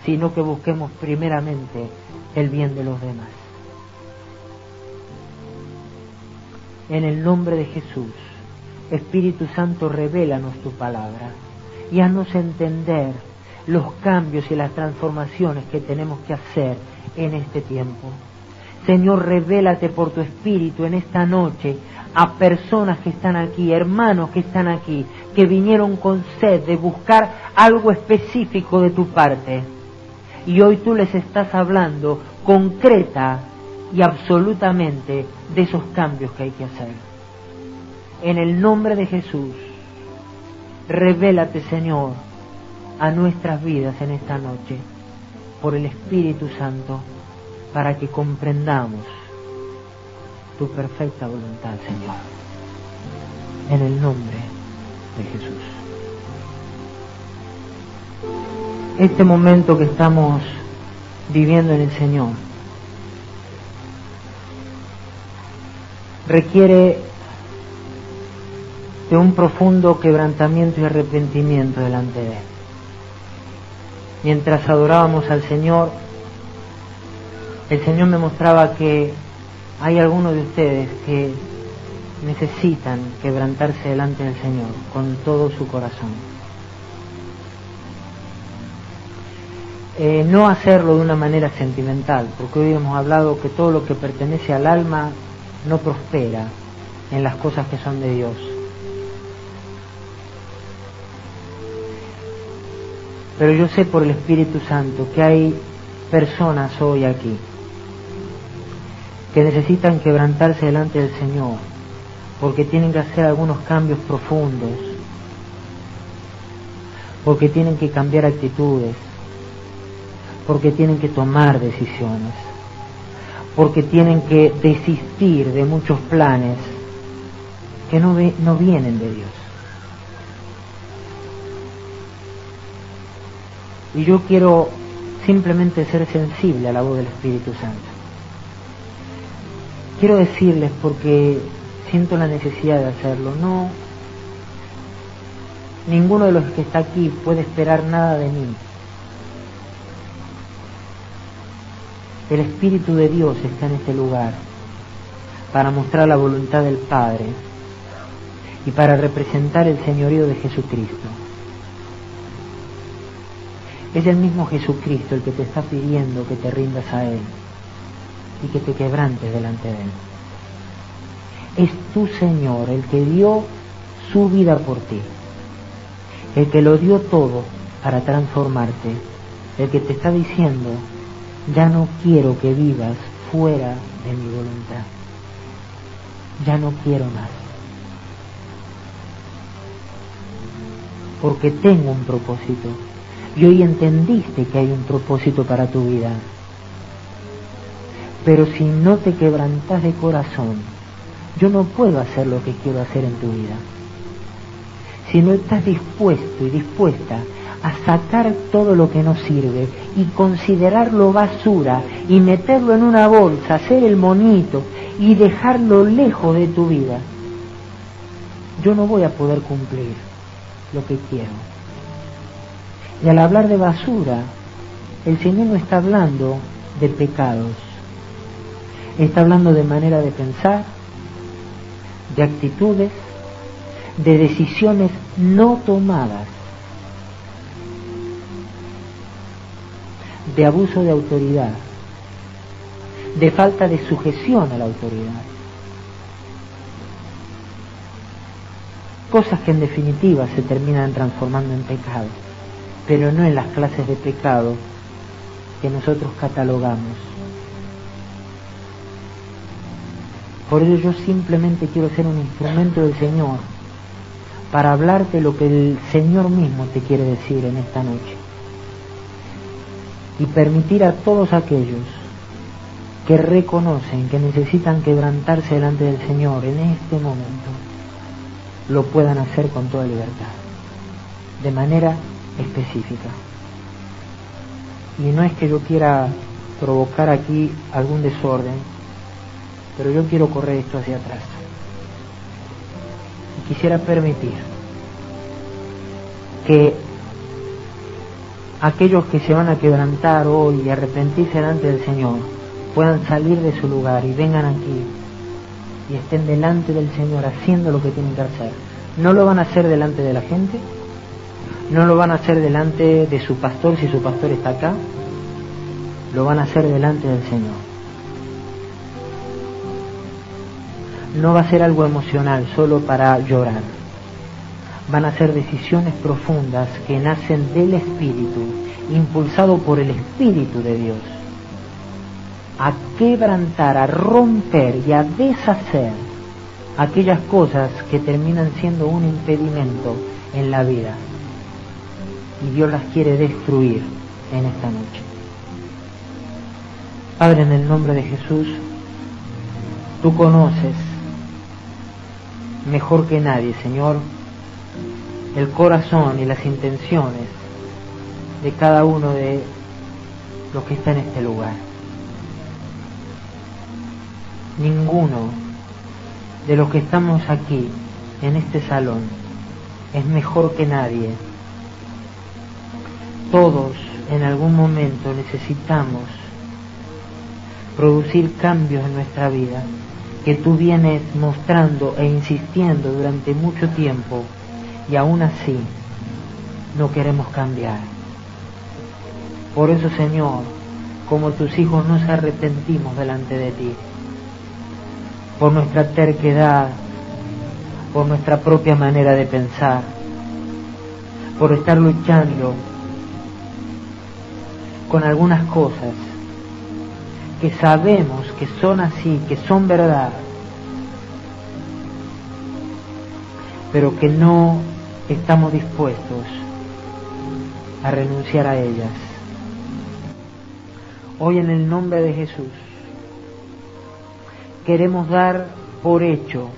sino que busquemos primeramente el bien de los demás. En el nombre de Jesús, Espíritu Santo, revélanos tu palabra y haznos entender los cambios y las transformaciones que tenemos que hacer en este tiempo. Señor, revélate por tu Espíritu en esta noche a personas que están aquí, hermanos que están aquí, que vinieron con sed de buscar algo específico de tu parte. Y hoy tú les estás hablando concreta y absolutamente de esos cambios que hay que hacer. En el nombre de Jesús, revélate, Señor, a nuestras vidas en esta noche, por el Espíritu Santo, para que comprendamos tu perfecta voluntad, Señor. En el nombre de Jesús. Este momento que estamos viviendo en el Señor requiere de un profundo quebrantamiento y arrepentimiento delante de Él. Mientras adorábamos al Señor, el Señor me mostraba que hay algunos de ustedes que necesitan quebrantarse delante del Señor con todo su corazón. No hacerlo de una manera sentimental, porque hoy hemos hablado que todo lo que pertenece al alma no prospera en las cosas que son de Dios. Pero yo sé por el Espíritu Santo que hay personas hoy aquí que necesitan quebrantarse delante del Señor porque tienen que hacer algunos cambios profundos, porque tienen que cambiar actitudes, porque tienen que tomar decisiones, porque tienen que desistir de muchos planes que no vienen de Dios. Y yo quiero simplemente ser sensible a la voz del Espíritu Santo. Quiero decirles, porque siento la necesidad de hacerlo, ninguno de los que está aquí puede esperar nada de mí. El Espíritu de Dios está en este lugar para mostrar la voluntad del Padre y para representar el señorío de Jesucristo. Es el mismo Jesucristo el que te está pidiendo que te rindas a Él y que te quebrantes delante de Él. Es tu Señor el que dio su vida por ti, el que lo dio todo para transformarte, el que te está diciendo: ya no quiero que vivas fuera de mi voluntad, ya no quiero más, porque tengo un propósito. Y hoy entendiste que hay un propósito para tu vida. Pero si no te quebrantas de corazón, yo no puedo hacer lo que quiero hacer en tu vida. si no estás dispuesto y dispuesta a sacar todo lo que no sirve y considerarlo basura y meterlo en una bolsa, hacer el monito y dejarlo lejos de tu vida, yo no voy a poder cumplir lo que quiero. Y al hablar de basura, el Señor no está hablando de pecados, está hablando de manera de pensar, de actitudes, de decisiones no tomadas, de abuso de autoridad, de falta de sujeción a la autoridad. Cosas que en definitiva se terminan transformando en pecado, pero no en las clases de pecado que nosotros catalogamos. Por ello yo simplemente quiero ser un instrumento del Señor para hablarte lo que el Señor mismo te quiere decir en esta noche, y permitir a todos aquellos que reconocen que necesitan quebrantarse delante del Señor en este momento, lo puedan hacer con toda libertad, de manera específica. Y no es que yo quiera provocar aquí algún desorden, pero yo quiero correr esto hacia atrás. Y quisiera permitir que aquellos que se van a quebrantar hoy y arrepentirse delante del Señor puedan salir de su lugar y vengan aquí y estén delante del Señor haciendo lo que tienen que hacer. No lo van a hacer delante de la gente, no lo van a hacer delante de su pastor si su pastor está acá, lo van a hacer delante del Señor. No va a ser algo emocional solo para llorar. Van a ser decisiones profundas que nacen del Espíritu, impulsado por el Espíritu de Dios, a quebrantar, a romper y a deshacer aquellas cosas que terminan siendo un impedimento en la vida. Y Dios las quiere destruir en esta noche. Padre, en el nombre de Jesús, tú conoces mejor que nadie, Señor, el corazón y las intenciones de cada uno de los que está en este lugar. Ninguno de los que estamos aquí en este salón es mejor que nadie. Todos en algún momento necesitamos producir cambios en nuestra vida que tú vienes mostrando e insistiendo durante mucho tiempo, y aún así no queremos cambiar. Por eso, Señor, como tus hijos nos arrepentimos delante de ti, por nuestra terquedad, por nuestra propia manera de pensar, por estar luchando con algunas cosas que sabemos que son así, que son verdad, pero que no estamos dispuestos a renunciar a ellas. Hoy, en el nombre de Jesús, queremos dar por hecho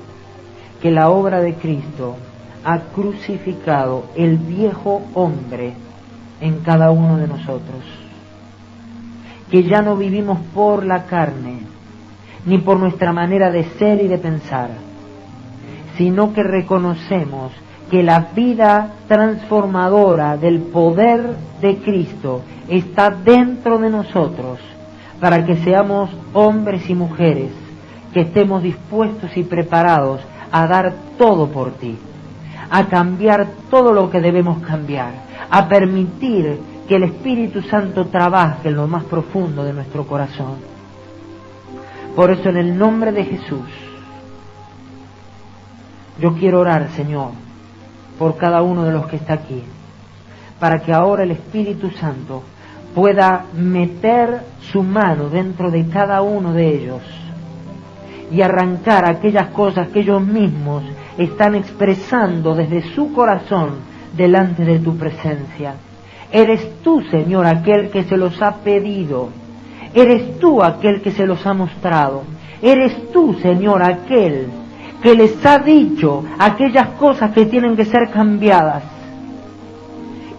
que la obra de Cristo ha crucificado el viejo hombre en cada uno de nosotros, que ya no vivimos por la carne, ni por nuestra manera de ser y de pensar, sino que reconocemos que la vida transformadora del poder de Cristo está dentro de nosotros, para que seamos hombres y mujeres que estemos dispuestos y preparados a dar todo por ti, a cambiar todo lo que debemos cambiar, a permitir que el Espíritu Santo trabaje en lo más profundo de nuestro corazón. Por eso, en el nombre de Jesús, yo quiero orar, Señor, por cada uno de los que está aquí, para que ahora el Espíritu Santo pueda meter su mano dentro de cada uno de ellos y arrancar aquellas cosas que ellos mismos están expresando desde su corazón delante de tu presencia. Eres tú, Señor, aquel que se los ha pedido. Eres tú aquel que se los ha mostrado. Eres tú, Señor, aquel que les ha dicho aquellas cosas que tienen que ser cambiadas.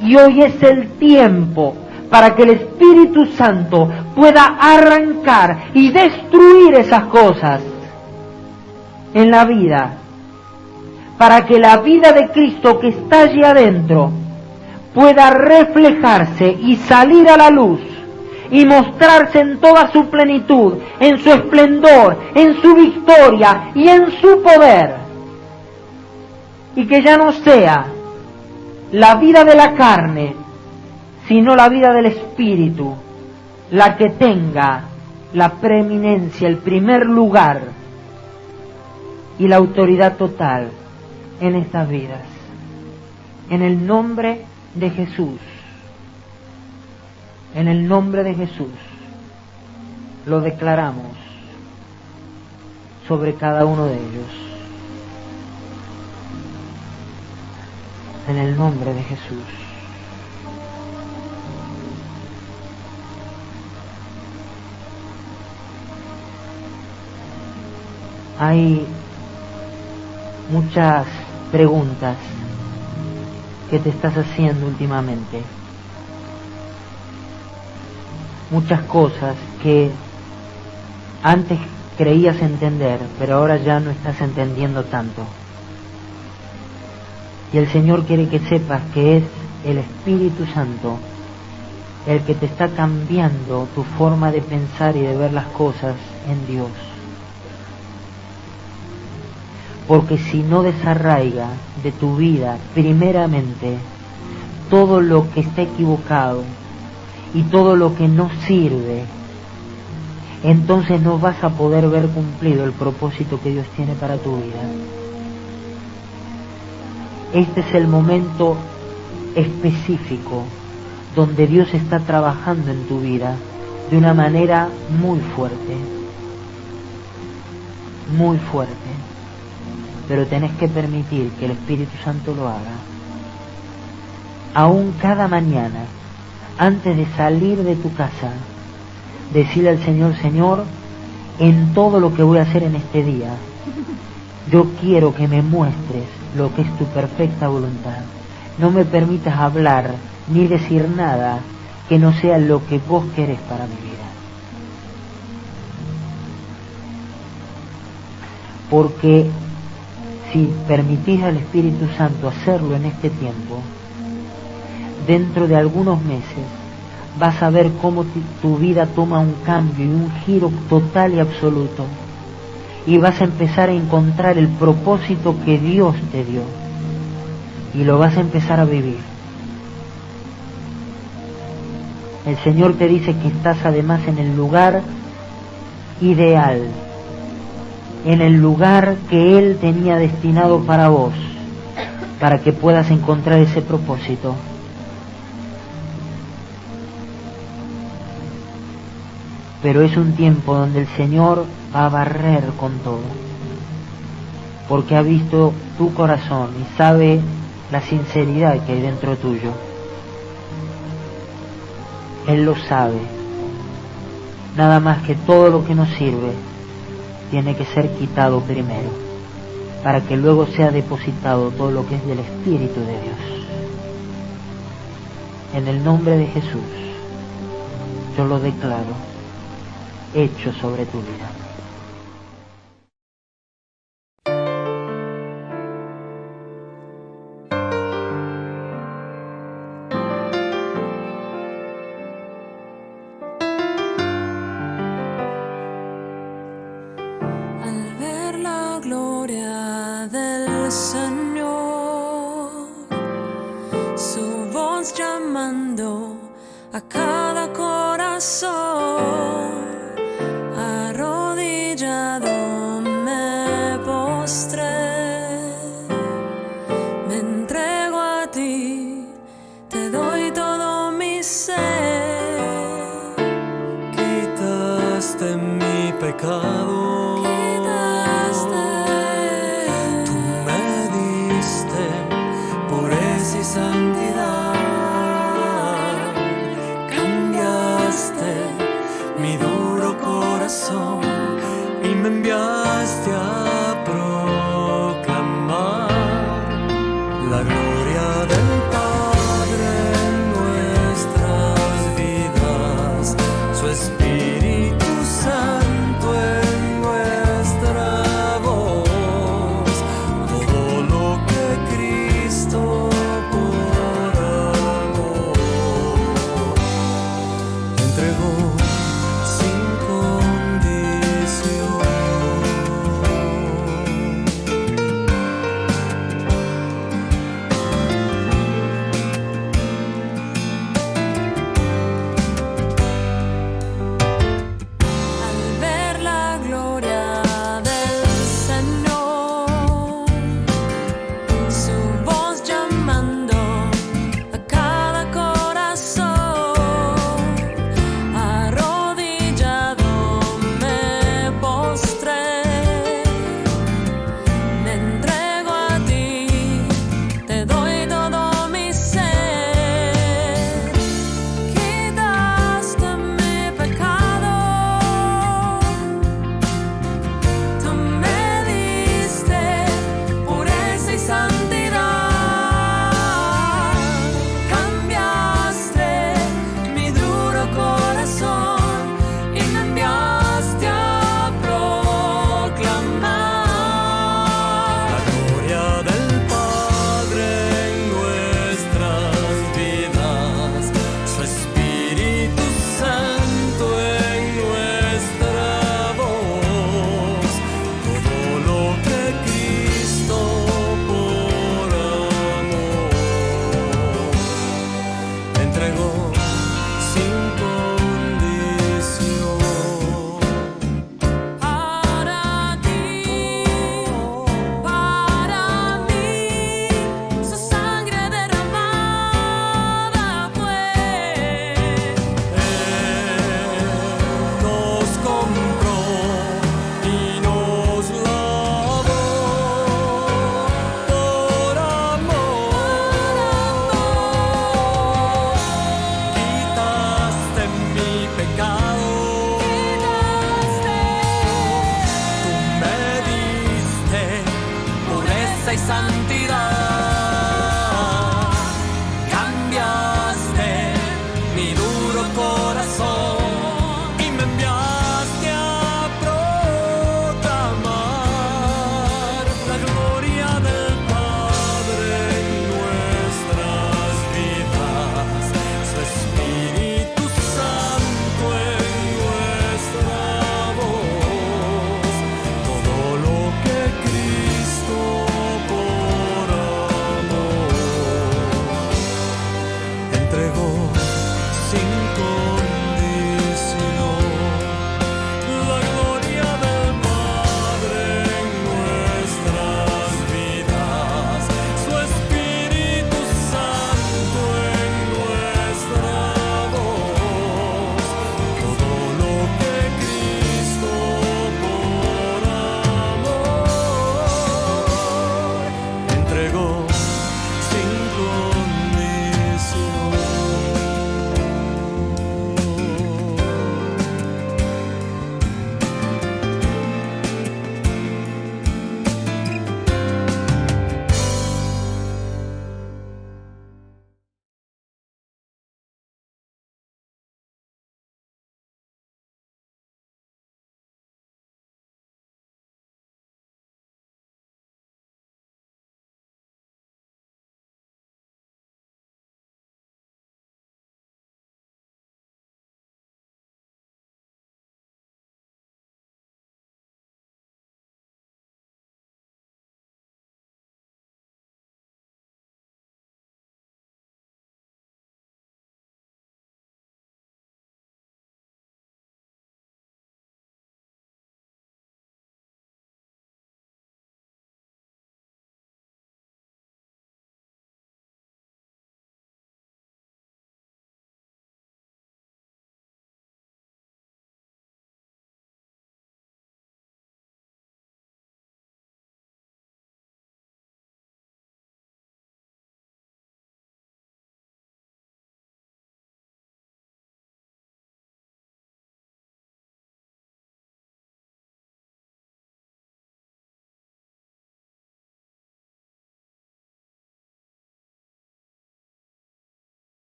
Y hoy es el tiempo para que el Espíritu Santo pueda arrancar y destruir esas cosas en la vida, para que la vida de Cristo que está allí adentro pueda reflejarse y salir a la luz y mostrarse en toda su plenitud, en su esplendor, en su victoria y en su poder. Y que ya no sea la vida de la carne, sino la vida del Espíritu, la que tenga la preeminencia, el primer lugar y la autoridad total en estas vidas. En el nombre de Jesús, en el nombre de Jesús, lo declaramos sobre cada uno de ellos. En el nombre de Jesús. Hay muchas preguntas que te estás haciendo últimamente. Muchas cosas que antes creías entender, pero ahora ya no estás entendiendo tanto. Y el Señor quiere que sepas que es el Espíritu Santo el que te está cambiando tu forma de pensar y de ver las cosas en Dios. Porque si no desarraiga de tu vida, primeramente, todo lo que está equivocado y todo lo que no sirve, entonces no vas a poder ver cumplido el propósito que Dios tiene para tu vida. Este es el momento específico donde Dios está trabajando en tu vida de una manera muy fuerte, muy fuerte. Pero tenés que permitir que el Espíritu Santo lo haga. Aún cada mañana, antes de salir de tu casa, decirle al Señor: Señor, en todo lo que voy a hacer en este día, yo quiero que me muestres lo que es tu perfecta voluntad. No me permitas hablar ni decir nada que no sea lo que vos querés para mi vida. Porque si permitís al Espíritu Santo hacerlo en este tiempo, dentro de algunos meses vas a ver cómo tu vida toma un cambio y un giro total y absoluto. Y vas a empezar a encontrar el propósito que Dios te dio. Y lo vas a empezar a vivir. El Señor te dice que estás además en el lugar ideal, en el lugar que Él tenía destinado para vos, para que puedas encontrar ese propósito. Pero es un tiempo donde el Señor va a barrer con todo, porque ha visto tu corazón y sabe la sinceridad que hay dentro tuyo. Él lo sabe. Nada más que todo lo que nos sirve tiene que ser quitado primero, para que luego sea depositado todo lo que es del Espíritu de Dios. En el nombre de Jesús, yo lo declaro hecho sobre tu vida. Al ver la gloria del Señor, su voz llamando a cada corazón, arrodillado me postré, me entrego a ti, te doy todo mi ser. Quitaste mi pecado, tú me diste pureza y santidad, cambiaste mi duro corazón y me enviaste